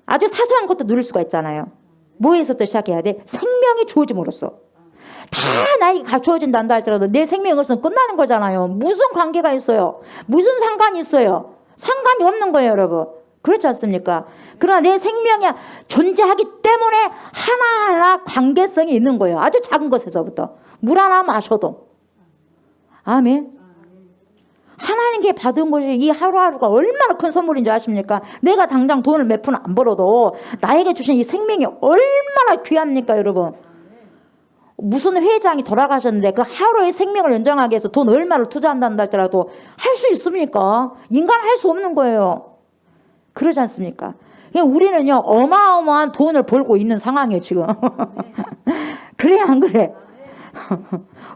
아주 사소한 것도 누릴 수가 있잖아요. 뭐에서부터 시작해야 돼? 생명이 주어짐으로써. 다 나에게 주어진다 할지라도 내 생명이 없으면 끝나는 거잖아요. 무슨 관계가 있어요? 무슨 상관이 있어요? 상관이 없는 거예요, 여러분. 그렇지 않습니까? 그러나 내 생명이 존재하기 때문에 하나하나 관계성이 있는 거예요. 아주 작은 것에서부터. 물 하나 마셔도. 아멘. 하나님께 받은 것이 이 하루하루가 얼마나 큰 선물인 줄 아십니까? 내가 당장 돈을 몇 푼 안 벌어도 나에게 주신 이 생명이 얼마나 귀합니까, 여러분? 무슨 회장이 돌아가셨는데 그 하루의 생명을 연장하기 위해서 돈 얼마를 투자한다는 할지라도 할 수 있습니까? 인간은 할 수 없는 거예요. 그러지 않습니까? 그냥 우리는요 어마어마한 돈을 벌고 있는 상황이에요 지금. 그래 안 그래?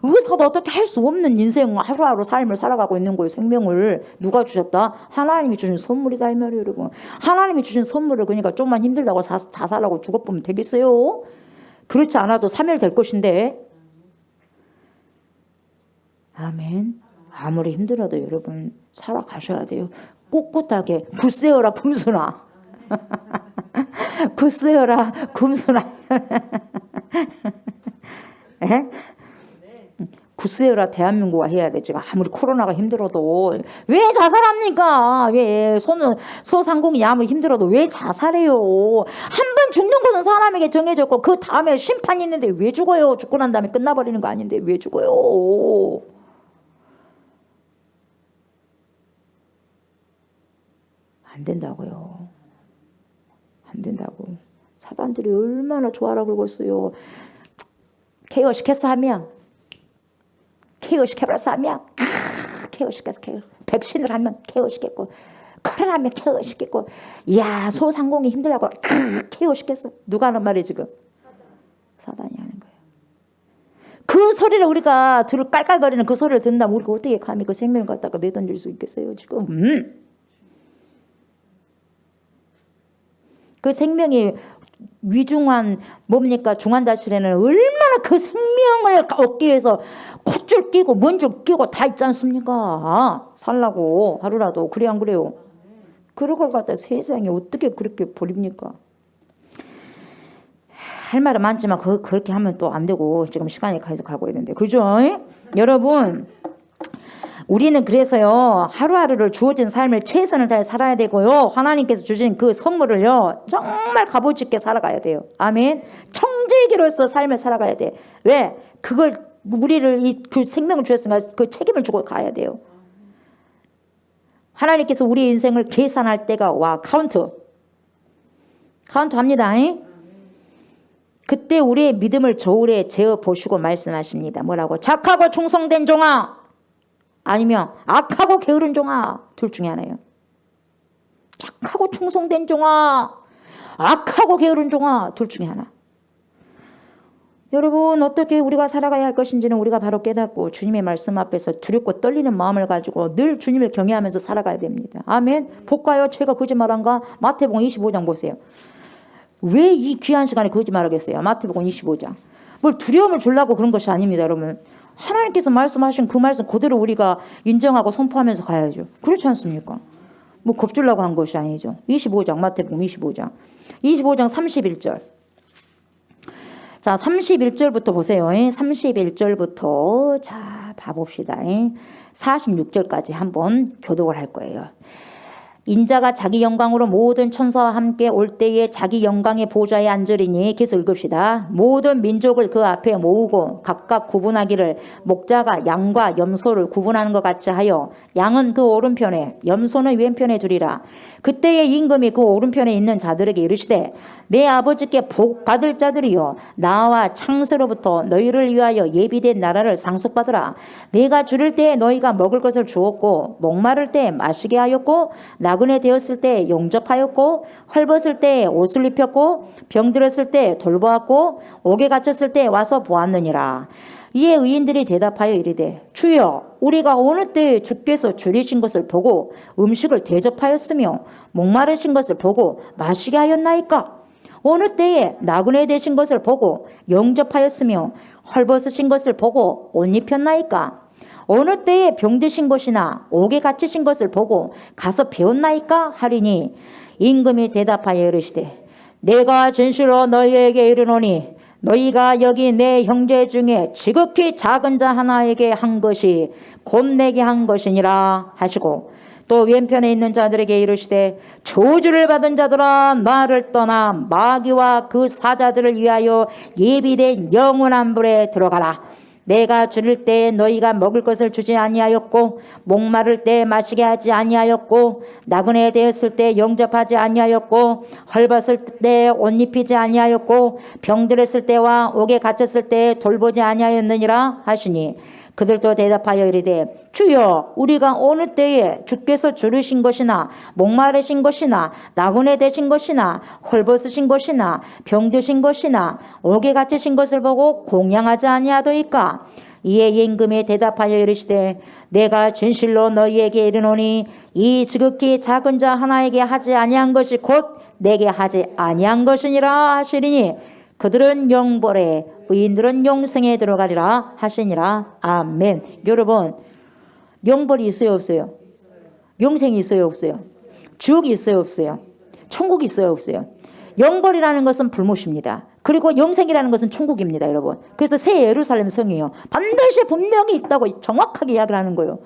의사도 어떻게 할 수 없는 인생 하루하루 삶을 살아가고 있는 거예요. 생명을 누가 주셨다? 하나님이 주신 선물이다 이 말이에요 여러분. 하나님이 주신 선물을 그러니까 좀만 힘들다고 자살하고 죽어보면 되겠어요? 그렇지 않아도 3일 될 것인데. 아멘. 아무리 힘들어도 여러분 살아가셔야 돼요. 꿋꿋하게 굳세어라 금순아. 굳세어라 금순아. 에? 굳세어라 대한민국가 해야 돼. 지금 아무리 코로나가 힘들어도 왜 자살합니까? 왜 소상공인이 아무리 힘들어도 왜 자살해요? 한 번 죽는 것은 사람에게 정해졌고 그 다음에 심판이 있는데 왜 죽어요? 죽고 난 다음에 끝나버리는 거 아닌데 왜 죽어요? 안 된다고요. 안 된다고. 사단들이 얼마나 조아라 굴고 있어요. 케어시켰어 하면 케어시켜버렸어 하면 케어시켰어. 백신을 하면 케어시켰고 코로나면 케어시켰고 이야 소상공인 힘들다고 케어시켰어. 누가 하는 말이 지금? 사단이 하는 거예요. 그 소리를 우리가 깔깔거리는 그 소리를 듣는다면 우리가 어떻게 감히 그 생명을 갖다가 내던질 수 있겠어요 지금? 그 생명이 위중한 뭡니까 중환자실에는 얼마나 그 생명을 얻기 위해서 콧줄 끼고 먼줄 끼고 다 있지 않습니까? 살라고 하루라도. 그래 안 그래요? 그런 걸 갖다 세상에 어떻게 그렇게 버립니까? 할 말은 많지만 그렇게 하면 또 안 되고 지금 시간이 가고 있는데 그죠? 여러분 우리는 그래서요 하루하루를 주어진 삶을 최선을 다해 살아야 되고요 하나님께서 주신 그 선물을요 정말 값어치게 살아가야 돼요. 아멘. 청지기로서 삶을 살아가야 돼. 왜? 그걸 우리를 그 생명을 주셨으니까 그 책임을 주고 가야 돼요. 하나님께서 우리 인생을 계산할 때가 와 카운트 합니다. 그때 우리의 믿음을 저울에 재어 보시고 말씀하십니다. 뭐라고? 착하고 충성된 종아 아니면 악하고 게으른 종아 둘 중에 하나예요. 착하고 충성된 종아 악하고 게으른 종아 둘 중에 하나. 여러분 어떻게 우리가 살아가야 할 것인지는 우리가 바로 깨닫고 주님의 말씀 앞에서 두렵고 떨리는 마음을 가지고 늘 주님을 경외하면서 살아가야 됩니다. 아멘. 볼까요? 제가 거짓말한가? 마태복음 25장 보세요. 왜 이 귀한 시간에 거짓말하겠어요? 마태복음 25장. 뭘 두려움을 주려고 그런 것이 아닙니다 여러분. 하나님께서 말씀하신 그 말씀 그대로 우리가 인정하고 선포하면서 가야죠. 그렇지 않습니까? 뭐 겁주려고 한 것이 아니죠. 25장 마태복음 25장 31절. 자 31절부터 보세요. 31절부터 자 봐봅시다. 46절까지 한번 교독을 할 거예요. 인자가 자기 영광으로 모든 천사와 함께 올 때에 자기 영광의 보좌에 앉으리니 계속 읽읍시다. 모든 민족을 그 앞에 모으고 각각 구분하기를 목자가 양과 염소를 구분하는 것 같이 하여 양은 그 오른편에 염소는 왼편에 두리라. 그때의 임금이 그 오른편에 있는 자들에게 이르시되 내 아버지께 복 받을 자들이여 나와 창세로부터 너희를 위하여 예비된 나라를 상속받으라. 내가 줄일 때에 너희가 먹을 것을 주었고 목마를 때 마시게 하였고 나그네 되었을 때 용접하였고 헐벗을 때 옷을 입혔고 병들었을 때 돌보았고 옥에 갇혔을 때 와서 보았느니라. 이에 의인들이 대답하여 이르되 주여 우리가 어느 때에 주께서 줄이신 것을 보고 음식을 대접하였으며 목마르신 것을 보고 마시게 하였나이까? 어느 때에 나그네 되신 것을 보고 영접하였으며 헐벗으신 것을 보고 옷 입혔나이까? 어느 때에 병드신 것이나 옥에 갇히신 것을 보고 가서 배웠나이까? 하리니 임금이 대답하여 이르시되 내가 진실로 너희에게 이르노니 너희가 여기 내 형제 중에 지극히 작은 자 하나에게 한 것이 곧 내게 한 것이니라 하시고 또 왼편에 있는 자들에게 이르시되 저주를 받은 자들아 나를 떠나 마귀와 그 사자들을 위하여 예비된 영원한 불에 들어가라. 내가 줄일 때 너희가 먹을 것을 주지 아니하였고 목마를 때 마시게 하지 아니하였고 나그네 되었을 때 영접하지 아니하였고 헐벗을 때 옷 입히지 아니하였고 병들었을 때와 옥에 갇혔을 때 돌보지 아니하였느니라 하시니 그들도 대답하여 이르되 주여 우리가 어느 때에 주께서 주르신 것이나 목마르신 것이나 나그네 되신 것이나 헐벗으신 것이나 병드신 것이나 옥에 갇히신 것을 보고 공양하지 아니하더이까. 이에 임금이 대답하여 이르시되 내가 진실로 너희에게 이르노니 이 지극히 작은 자 하나에게 하지 아니한 것이 곧 내게 하지 아니한 것이니라 하시리니 그들은 영벌에 의인들은 영생에 들어가리라 하시니라. 아멘. 여러분, 영벌이 있어요 없어요? 영생이 있어요 없어요? 지옥이 있어요 없어요? 천국이 있어요 없어요? 영벌이라는 것은 불못입니다. 그리고 영생이라는 것은 천국입니다, 여러분. 그래서 새 예루살렘 성이에요. 반드시 분명히 있다고 정확하게 이야기를 하는 거예요.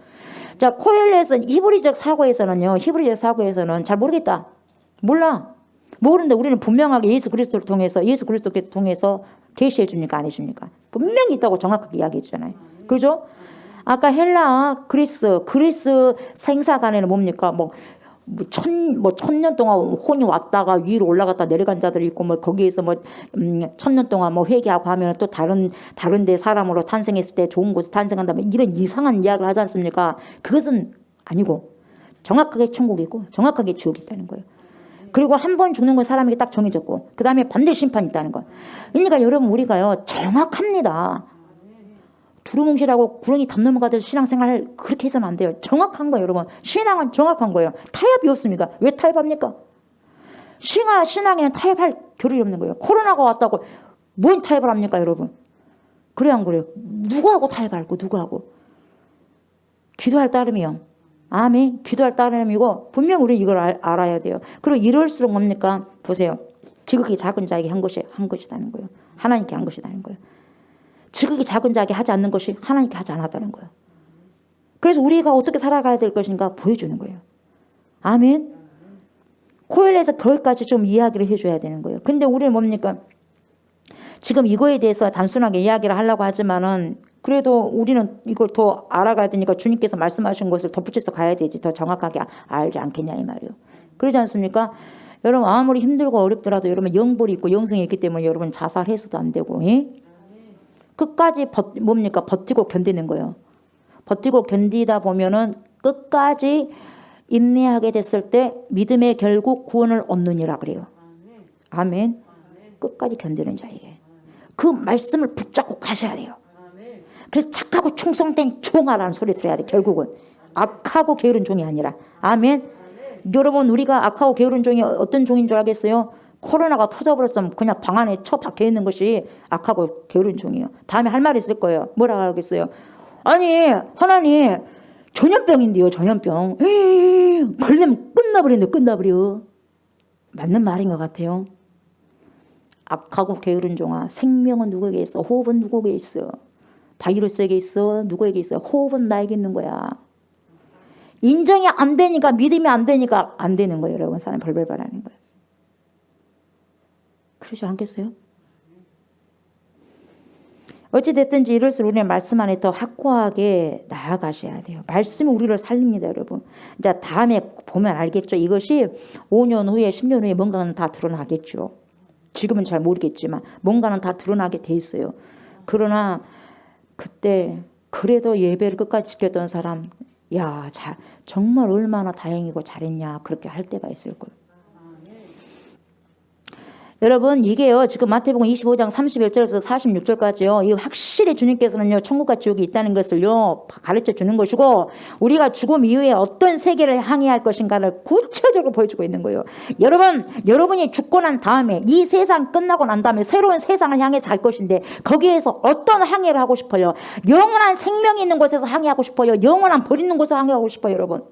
자, 코엘렛은 히브리적 사고에서는 잘 모르겠다. 몰라. 모르는데 우리는 분명하게 예수 그리스도를 통해서 계시해 줍니까 안 해줍니까? 분명히 있다고 정확하게 이야기해 주잖아요. 그죠? 아까 헬라 그리스 생사간에는 뭡니까? 천년 동안 혼이 왔다가 위로 올라갔다 내려간 자들이 있고 거기에서 1000년 동안 회개하고 하면 또 다른 데 사람으로 탄생했을 때 좋은 곳에 탄생한다면 이런 이상한 이야기를 하지 않습니까? 그것은 아니고 정확하게 천국이고 정확하게 지옥이 있다는 거예요. 그리고 한 번 죽는 건 사람에게 딱 정해졌고 그 다음에 반드시 심판이 있다는 거예요. 그러니까 여러분 우리가요 정확합니다. 두루뭉실하고 구렁이 담 넘어가듯 신앙생활 그렇게 해서는 안 돼요. 정확한 거예요 여러분. 신앙은 정확한 거예요. 타협이 없습니다. 왜 타협합니까? 신앙에는 타협할 겨를이 없는 거예요. 코로나가 왔다고 뭔 타협을 합니까 여러분? 그래 안 그래요? 누구하고 타협할 거 누구하고? 기도할 따름이요. 아멘. 기도할 따름이고 분명 우리 이걸 알아야 돼요. 그리고 이럴수록 뭡니까? 보세요. 지극히 작은 자에게 한 것이다는 거예요. 하나님께 한 것이다는 거예요. 지극히 작은 자에게 하지 않는 것이 하나님께 하지 않았다는 거예요. 그래서 우리가 어떻게 살아가야 될 것인가 보여주는 거예요. 아멘. 코엘렛에서 거기까지 좀 이야기를 해줘야 되는 거예요. 근데 우리는 뭡니까? 지금 이거에 대해서 단순하게 이야기를 하려고 하지만은 그래도 우리는 이걸 더 알아가야 되니까 주님께서 말씀하신 것을 덧붙여서 가야 되지 더 정확하게 알지 않겠냐 이 말이에요. 그러지 않습니까? 여러분 아무리 힘들고 어렵더라도 여러분 영벌이 있고 영생이 있기 때문에 여러분 자살해서도 안 되고 끝까지 버티고 견디는 거예요. 버티고 견디다 보면은 끝까지 인내하게 됐을 때 믿음의 결국 구원을 얻느니라 그래요. 아멘. 끝까지 견디는 자에게 그 말씀을 붙잡고 가셔야 돼요. 그래서 착하고 충성된 종아라는 소리 들어야 돼. 결국은 악하고 게으른 종이 아니라. 아멘. 여러분 우리가 악하고 게으른 종이 어떤 종인 줄 알겠어요? 코로나가 터져버렸으면 그냥 방 안에 처박혀 있는 것이 악하고 게으른 종이에요. 다음에 할 말이 있을 거예요. 뭐라고 하겠어요? 아니 하나님 전염병인데요. 전염병. 걸리면 끝나버려. 맞는 말인 것 같아요. 악하고 게으른 종아 생명은 누구에게 있어? 호흡은 누구에게 있어? 바이러스에게 있어? 누구에게 있어? 호흡은 나에게 있는 거야. 인정이 안 되니까 믿음이 안 되니까 안 되는 거예요. 여러분 사람 벌벌 바라는 거예요. 그러지 않겠어요? 어찌됐든지 이럴수록 우리는 말씀 안에 더 확고하게 나아가셔야 돼요. 말씀이 우리를 살립니다, 여러분. 이제 다음에 보면 알겠죠. 이것이 5년 후에 10년 후에 뭔가는 다 드러나겠죠. 지금은 잘 모르겠지만 뭔가는 다 드러나게 돼 있어요. 그러나 그때 그래도 예배를 끝까지 지켰던 사람 정말 얼마나 다행이고 잘했냐 그렇게 할 때가 있을 거예요. 여러분 이게요 지금 마태복음 25장 31절부터 46절까지요 이 확실히 주님께서는요 천국과 지옥이 있다는 것을요 가르쳐 주는 것이고 우리가 죽음 이후에 어떤 세계를 향해 할 것인가를 구체적으로 보여주고 있는 거예요. 여러분이 죽고 난 다음에 이 세상 끝나고 난 다음에 새로운 세상을 향해서 갈 것인데 거기에서 어떤 항해를 하고 싶어요? 영원한 생명이 있는 곳에서 항해하고 싶어요? 영원한 벌 있는 곳에서 항해하고 싶어요? 여러분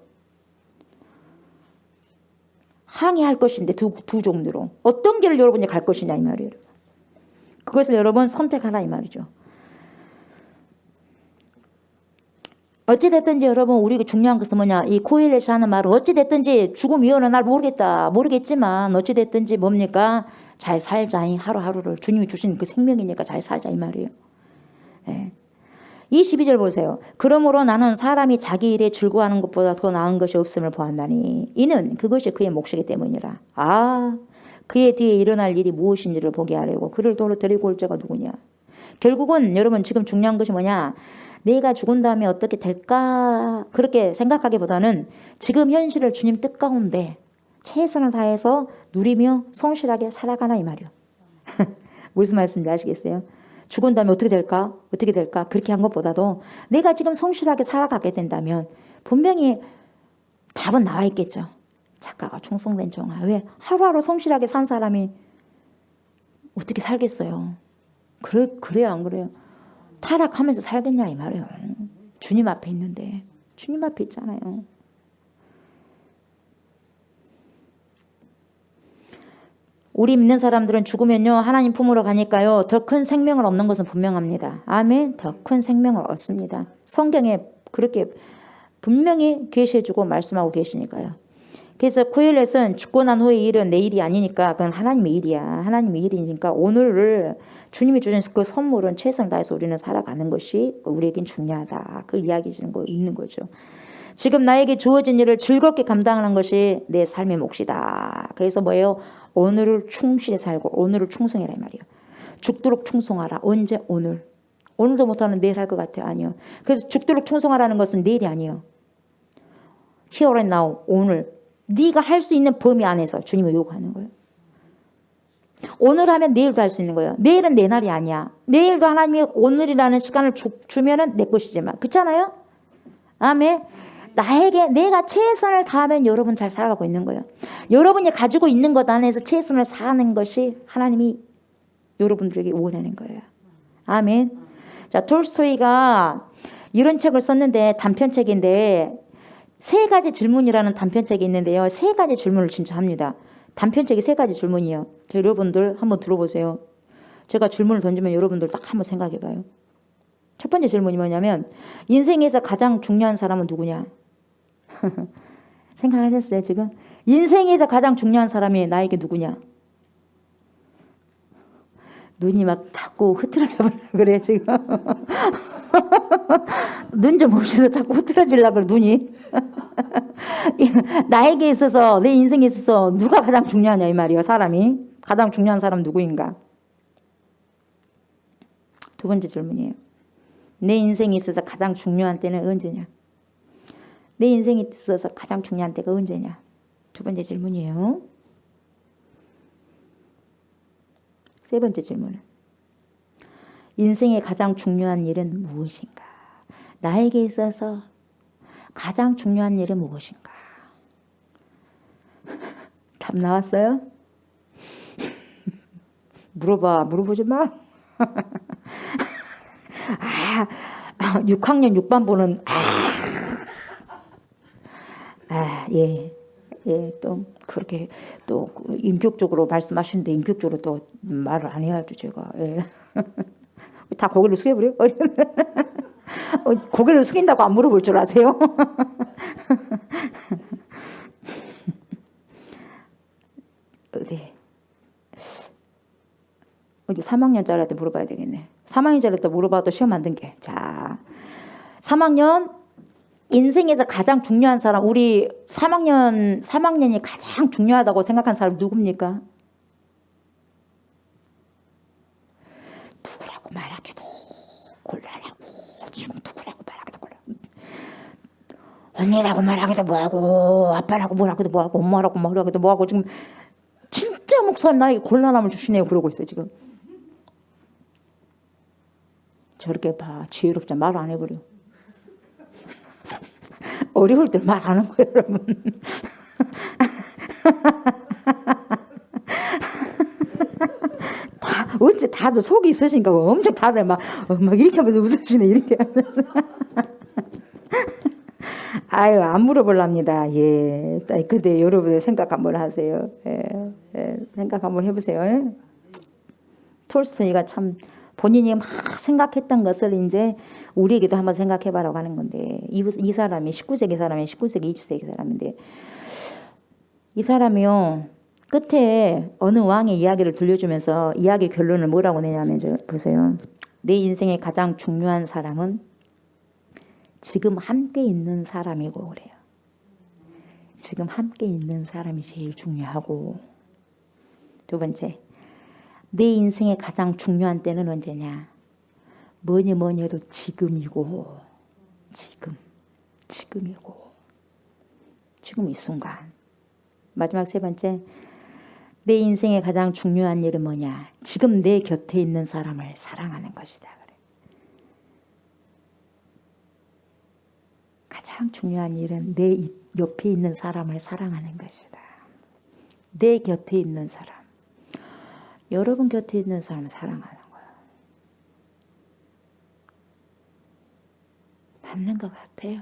항해할 것인데 두 종류로 어떤 길을 여러분이 갈 것이냐 이 말이에요. 그것을 여러분 선택하라 이 말이죠. 어찌됐든지 여러분 우리가 중요한 것은 뭐냐 이 코엘렛이 하는 말은 어찌됐든지 죽음 이후는 날 모르겠지만 어찌됐든지 뭡니까 잘 살자 하루하루를 주님이 주신 그 생명이니까 잘 살자 이 말이에요. 예. 22절 보세요. 그러므로 나는 사람이 자기 일에 즐거워하는 것보다 더 나은 것이 없음을 보았나니 이는 그것이 그의 몫이기 때문이라. 그의 뒤에 일어날 일이 무엇인지를 보게 하려고 그를 도로 데리고 올 자가 누구냐. 결국은 여러분 지금 중요한 것이 뭐냐 내가 죽은 다음에 어떻게 될까 그렇게 생각하기보다는 지금 현실을 주님 뜻 가운데 최선을 다해서 누리며 성실하게 살아가나 이 말이요. 무슨 말씀인지 아시겠어요? 죽은 다음에 어떻게 될까? 어떻게 될까? 그렇게 한 것보다도 내가 지금 성실하게 살아가게 된다면 분명히 답은 나와 있겠죠. 작가가 충성된 종아. 왜? 하루하루 성실하게 산 사람이 어떻게 살겠어요? 그래요, 안 그래요? 타락하면서 살겠냐 이 말이에요. 주님 앞에 있는데. 주님 앞에 있잖아요. 우리 믿는 사람들은 죽으면요 하나님 품으로 가니까요 더 큰 생명을 얻는 것은 분명합니다. 아멘. 더 큰 생명을 얻습니다. 성경에 그렇게 분명히 계시해주고 말씀하고 계시니까요. 그래서 코엘렛은 죽고 난 후의 일은 내 일이 아니니까 그건 하나님의 일이야. 하나님의 일이니까 오늘을 주님이 주신 그 선물은 최선을 다해서 우리는 살아가는 것이 우리에겐 중요하다. 그걸 이야기해 주는 거 있는 거죠. 지금 나에게 주어진 일을 즐겁게 감당하는 것이 내 삶의 몫이다. 그래서 뭐예요? 오늘을 충실히 살고 오늘을 충성해라 이 말이에요. 죽도록 충성하라. 언제? 오늘. 오늘도 못하는 내일 할 것 같아요. 아니요. 그래서 죽도록 충성하라는 것은 내일이 아니에요. Here and now. 오늘. 네가 할 수 있는 범위 안에서 주님을 요구하는 거예요. 오늘 하면 내일도 할 수 있는 거예요. 내일은 내 날이 아니야. 내일도 하나님이 오늘이라는 시간을 주면은 내 것이지만. 그렇잖아요? 아멘. 나에게 내가 최선을 다하면 여러분 잘 살아가고 있는 거예요. 여러분이 가지고 있는 것 안에서 최선을 사는 것이 하나님이 여러분들에게 원하는 거예요. 아멘. 자, 톨스토이가 이런 책을 썼는데 단편책인데 3가지 질문이라는 단편책이 있는데요. 3가지 질문을 진짜 합니다. 단편책이 3가지 질문이에요. 자, 여러분들 한번 들어보세요. 제가 질문을 던지면 여러분들 딱 한번 생각해 봐요. 첫 번째 질문이 뭐냐면 인생에서 가장 중요한 사람은 누구냐? 생각하셨어요 지금? 인생에서 가장 중요한 사람이 나에게 누구냐? 눈이 막 자꾸 흐트러져 버려 그래 지금. 눈 좀 봅시다. 자꾸 흐트러지려고 그래 눈이. 나에게 있어서 내 인생에 있어서 누가 가장 중요하냐 이 말이에요. 사람이 가장 중요한 사람 누구인가? 두 번째 질문이에요. 내 인생에 있어서 가장 중요한 때는 언제냐? 내 인생에 있어서 가장 중요한 때가 언제냐? 두 번째 질문이에요. 세 번째 질문은 인생의 가장 중요한 일은 무엇인가? 나에게 있어서 가장 중요한 일은 무엇인가? 답 나왔어요? 물어보지 마. 6학년 6반부는 또 그렇게 또 인격적으로 말씀하시는데 인격적으로 또 말을 안 해야죠 제가. 예. 다 고개를 숙여버려? 고개를 숙인다고 안 물어볼 줄 아세요? 네. 이제 3학년짜리한테 물어봐야 되겠네. 3학년짜리한테 물어봐도 시험 안 든 게. 자, 3학년 인생에서 가장 중요한 사람, 우리 3학년이 가장 중요하다고 생각한 사람 누굽니까? 누구라고 말하기도 곤란하고 지금 누구라고 말하기도 곤란하고 언니라고 말하기도 뭐하고 아빠라고 뭐라고도 뭐하고 엄마라고 말하기도 뭐하고 지금 진짜 목사님 나에게 곤란함을 주시네요 그러고 있어요 지금. 저렇게 봐 지혜롭자 말 안 해버려. 어려울 때 말 안 하는 거예요 여러분. 어째 다들 속이 있으신가 봐. 엄청 다들 막 이렇게 하면서 웃으시네 이렇게 하면서. 아유 안 물어볼랍니다. 예. 근데 여러분의 생각 한번 하세요. 생각 한번 해보세요. 톨스토이가 참 본인이 막 생각했던 것을 이제 우리에게도 한번 생각해봐라고 하는 건데 이 사람이 19세기 사람이 19세기 20세기 사람인데 이 사람이요. 끝에 어느 왕의 이야기를 들려주면서 이야기 결론을 뭐라고 내냐면 보세요. 내 인생의 가장 중요한 사람은 지금 함께 있는 사람이고 그래요. 지금 함께 있는 사람이 제일 중요하고 두 번째 내 인생의 가장 중요한 때는 언제냐? 뭐니 뭐니 해도 지금이고, 지금이고, 지금 이 순간. 마지막 세 번째, 내 인생의 가장 중요한 일은 뭐냐? 지금 내 곁에 있는 사람을 사랑하는 것이다. 그래. 가장 중요한 일은 내 옆에 있는 사람을 사랑하는 것이다. 내 곁에 있는 사람. 여러분 곁에 있는 사람을 사랑하는 거예요. 맞는 것 같아요.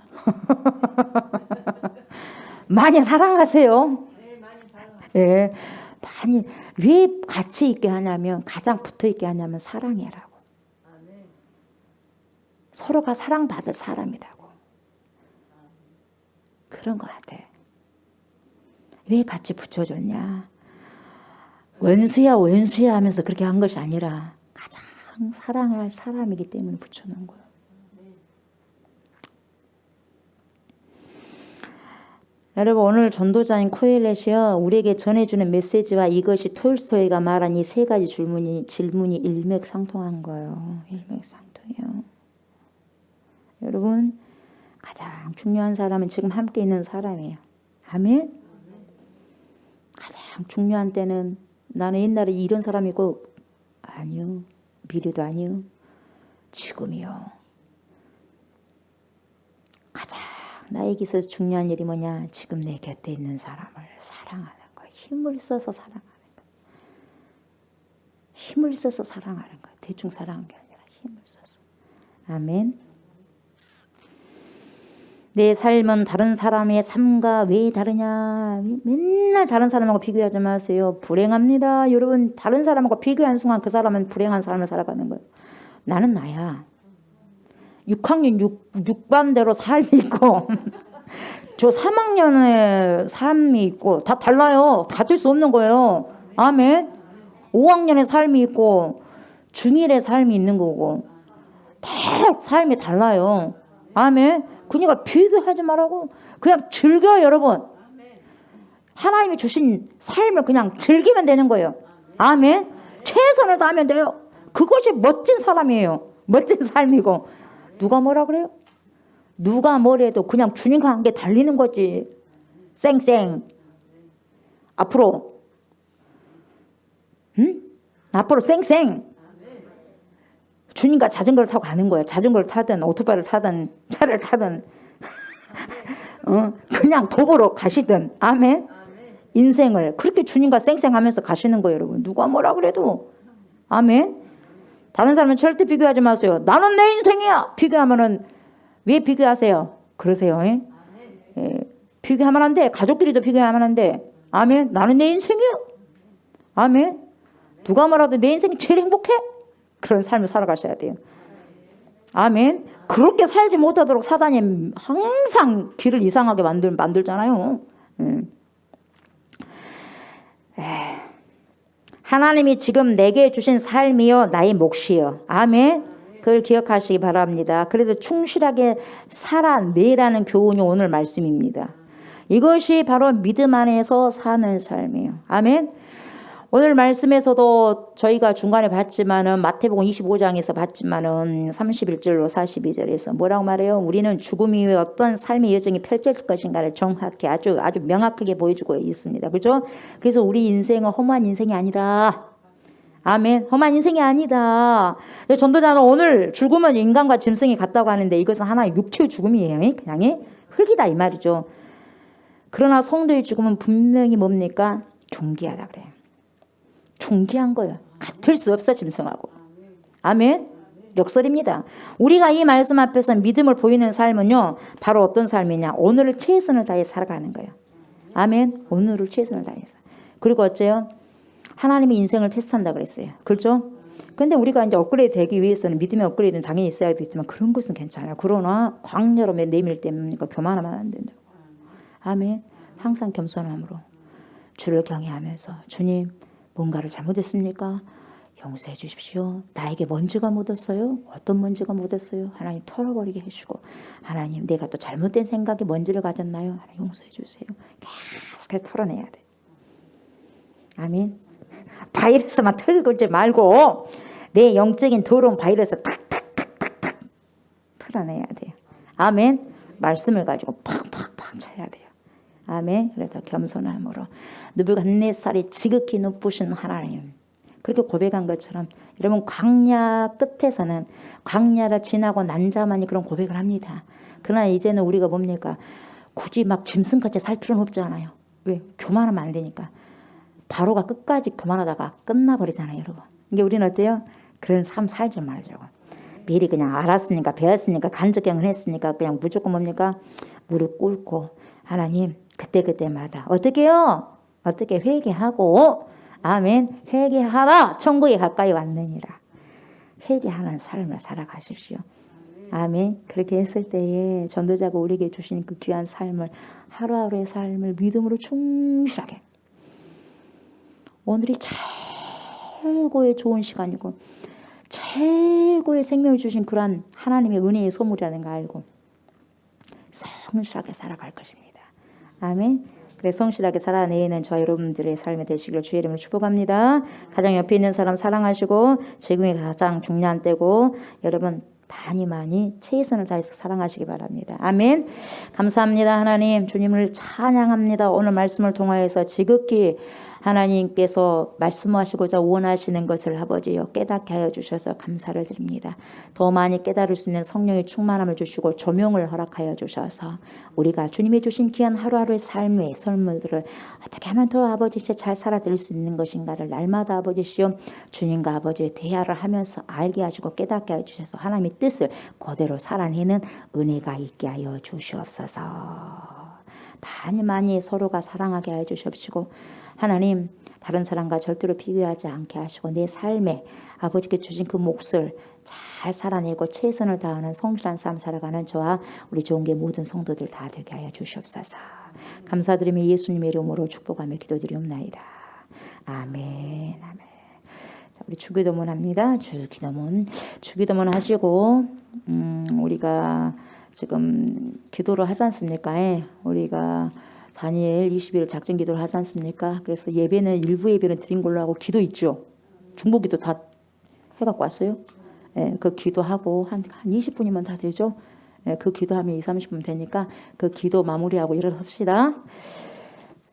많이 사랑하세요. 네, 많이 사랑합니다. 예, 많이. 왜 같이 있게 하냐면, 가장 붙어 있게 하냐면 사랑이라고. 아멘. 서로가 사랑받을 사람이라고. 그런 것 같아. 왜 같이 붙여줬냐? 원수야 하면서 그렇게 한 것이 아니라 가장 사랑할 사람이기 때문에 붙여놓은 거예요. 여러분, 오늘 전도자인 코엘렛이요, 우리에게 전해주는 메시지와 이것이 톨스토이가 말한 이 세 가지 질문이 일맥상통한 거예요. 일맥상통해요. 여러분, 가장 중요한 사람은 지금 함께 있는 사람이에요. 아멘? 가장 중요한 때는 나는 옛날에 이런 사람이고, 아니요. 미래도 아니요. 지금이요. 가장 나에게 있어서 중요한 일이 뭐냐? 지금 내 곁에 있는 사람을 사랑하는 거예요. 힘을 써서 사랑하는 거예요. 힘을 써서 사랑하는 거예요. 대충 사랑하는 게 아니라 힘을 써서. 아멘. 내 삶은 다른 사람의 삶과 왜 다르냐? 맨날 다른 사람하고 비교하지 마세요. 불행합니다. 여러분, 다른 사람하고 비교한 순간 그 사람은 불행한 삶을 살아가는 거예요. 나는 나야. 6학년 6반대로 삶이 있고 저 3학년의 삶이 있고 다 달라요. 다질 수 없는 거예요. 아멘. 5학년의 삶이 있고 중1의 삶이 있는 거고 다 삶이 달라요. 아멘. 그러니까 비교하지 말라고. 그냥 즐겨요, 여러분. 하나님이 주신 삶을 그냥 즐기면 되는 거예요. 아멘. 최선을 다하면 돼요. 그것이 멋진 사람이에요. 멋진 삶이고. 누가 뭐라 그래요? 누가 뭐래도 그냥 주님과 함께 달리는 거지. 쌩쌩. 앞으로. 응? 앞으로 쌩쌩. 주님과 자전거를 타고 가는 거예요. 자전거를 타든 오토바이를 타든 차를 타든 그냥 도보로 가시든. 아멘. 인생을 그렇게 주님과 쌩쌩하면서 가시는 거예요, 여러분. 누가 뭐라 그래도. 아멘. 다른 사람은 절대 비교하지 마세요. 나는 내 인생이야. 비교하면은 왜 비교하세요? 그러세요. 예. 비교하면 안 돼. 가족끼리도 비교하면 안 돼. 아멘. 나는 내 인생이야. 아멘. 누가 뭐라도 내 인생이 제일 행복해? 그런 삶을 살아가셔야 돼요. 아멘. 그렇게 살지 못하도록 사단이 항상 길을 이상하게 만들잖아요. 하나님이 지금 내게 주신 삶이요 나의 몫이요. 아멘. 그걸 기억하시기 바랍니다. 그래서 충실하게 살아내라는 교훈이 오늘 말씀입니다. 이것이 바로 믿음 안에서 사는 삶이에요. 아멘. 오늘 말씀에서도 저희가 중간에 봤지만은 마태복음 25장에서 봤지만은 31절로 42절에서 뭐라고 말해요? 우리는 죽음 이후에 어떤 삶의 여정이 펼쳐질 것인가를 정확히 아주 명확하게 보여주고 있습니다. 그렇죠? 그래서 우리 인생은 험한 인생이 아니다. 아멘. 험한 인생이 아니다. 전도자는 오늘 죽음은 인간과 짐승이 같다고 하는데 이것은 하나의 육체의 죽음이에요. 그냥 흙이다 이 말이죠. 그러나 성도의 죽음은 분명히 뭡니까? 존귀하다 그래요. 존귀한 거예요. 같을 수 없어 짐승하고. 아멘. 역설입니다. 우리가 이 말씀 앞에서 믿음을 보이는 삶은요. 바로 어떤 삶이냐. 오늘을 최선을 다해 살아가는 거예요. 아멘. 오늘을 최선을 다해서. 그리고 어째요? 하나님이 인생을 테스트한다 그랬어요. 그렇죠? 근데 우리가 이제 업그레이드 되기 위해서는 믿음의 업그레이드는 당연히 있어야 되겠지만 그런 것은 괜찮아요. 그러나 광야로 내밀 때문에 교만하면 안 된다고. 아멘. 항상 겸손함으로 주를 경외하면서 주님 뭔가를 잘못했습니까? 용서해 주십시오. 나에게 먼지가 묻었어요. 어떤 먼지가 묻었어요? 하나님 털어버리게 해주고 하나님 내가 또 잘못된 생각에 먼지를 가졌나요? 하나님 용서해 주세요. 계속 털어내야 돼. 아멘. 바이러스만 털고 말고 내 영적인 더러운 바이러스 탁탁탁 살아내야 돼요. 아멘. 말씀을 가지고 팍팍팍 쳐야 돼요. 아멘. 그래서 겸손함으로 느부갓네살이 지극히 높으신 하나님, 그렇게 고백한 것처럼 여러분 광야 끝에서는 광야를 지나고 난 자만이 그런 고백을 합니다. 그러나 이제는 우리가 뭡니까? 굳이 막 짐승같이 살 필요는 없잖아요. 왜? 교만하면 안 되니까. 바로가 끝까지 교만하다가 끝나버리잖아요, 여러분. 이게 우리는 어때요? 그런 삶 살지 말자고. 미리 그냥 알았으니까, 배웠으니까, 간접경을 했으니까 그냥 무조건 뭡니까? 무릎 꿇고 하나님 그때그때마다 어떻게 해요? 어떻게 회개하고, 아멘, 회개하라 천국에 가까이 왔느니라. 회개하는 삶을 살아가십시오. 아멘. 그렇게 했을 때에 전도자가 우리에게 주신 그 귀한 삶을, 하루하루의 삶을 믿음으로 충실하게, 오늘이 최고의 좋은 시간이고 최고의 생명을 주신 그러한 하나님의 은혜의 소물이라는 걸 알고 성실하게 살아갈 것입니다. 아멘. 그래서 성실하게 살아내는 저 여러분들의 삶이 되시기를 주의 이름으로 축복합니다. 가장 옆에 있는 사람 사랑하시고, 지금이 가장 중요한 때고 여러분 많이 최선을 다해서 사랑하시기 바랍니다. 아멘. 감사합니다. 하나님, 주님을 찬양합니다. 오늘 말씀을 통하여서 지극히 하나님께서 말씀하시고자 원하시는 것을 아버지여 깨닫게 하여 주셔서 감사를 드립니다. 더 많이 깨달을 수 있는 성령의 충만함을 주시고 조명을 허락하여 주셔서 우리가 주님이 주신 귀한 하루하루의 삶의 선물들을 어떻게 하면 더 아버지시여 잘 살아드릴 수 있는 것인가를 날마다 아버지시여 주님과 아버지의 대화를 하면서 알게 하시고 깨닫게 하여 주셔서 하나님의 뜻을 그대로 살아내는 은혜가 있게 하여 주시옵소서. 많이 서로가 사랑하게 하여 주시옵시고, 하나님 다른 사람과 절대로 비교하지 않게 하시고 내 삶에 아버지께 주신 그 몫을 잘 살아내고 최선을 다하는 성실한 삶 살아가는 저와 우리 좋은게 모든 성도들 다 되게 하여 주시옵소서. 감사드리며 예수님의 이름으로 축복하며 기도드리옵나이다. 아멘. 아멘. 자, 우리 주기도문 합니다. 주기도문 하시고 우리가 지금 기도를 하지 않습니까? 우리가 다니엘 20일 작전 기도를 하지 않습니까? 그래서 예배는 일부 예배는 드린 걸로 하고 기도 있죠. 중보기도 다 해갖고 왔어요. 그 기도하고 한 20분이면 다 되죠. 그 기도하면 20-30분 되니까 그 기도 마무리하고 일어섭시다.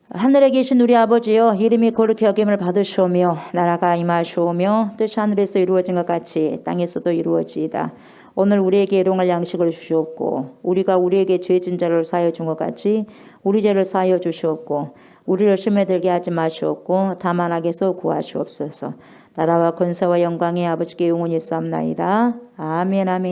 하늘에 계신 우리 아버지여, 이름이 거룩히 여김을 받으시오며 나라가 임하시오며 뜻이 하늘에서 이루어진 것 같이 땅에서도 이루어지이다. 오늘 우리에게 일용할 양식을 주시옵고 우리가 우리에게 죄진 자를 사하여 준 것 같이 우리 죄를 사하여 주시옵고 우리를 시험에 들게 하지 마시옵고 다만 악에서 구하시옵소서. 나라와 권세와 영광이 아버지께 영원히 있사옵나이다. 아멘. 아멘.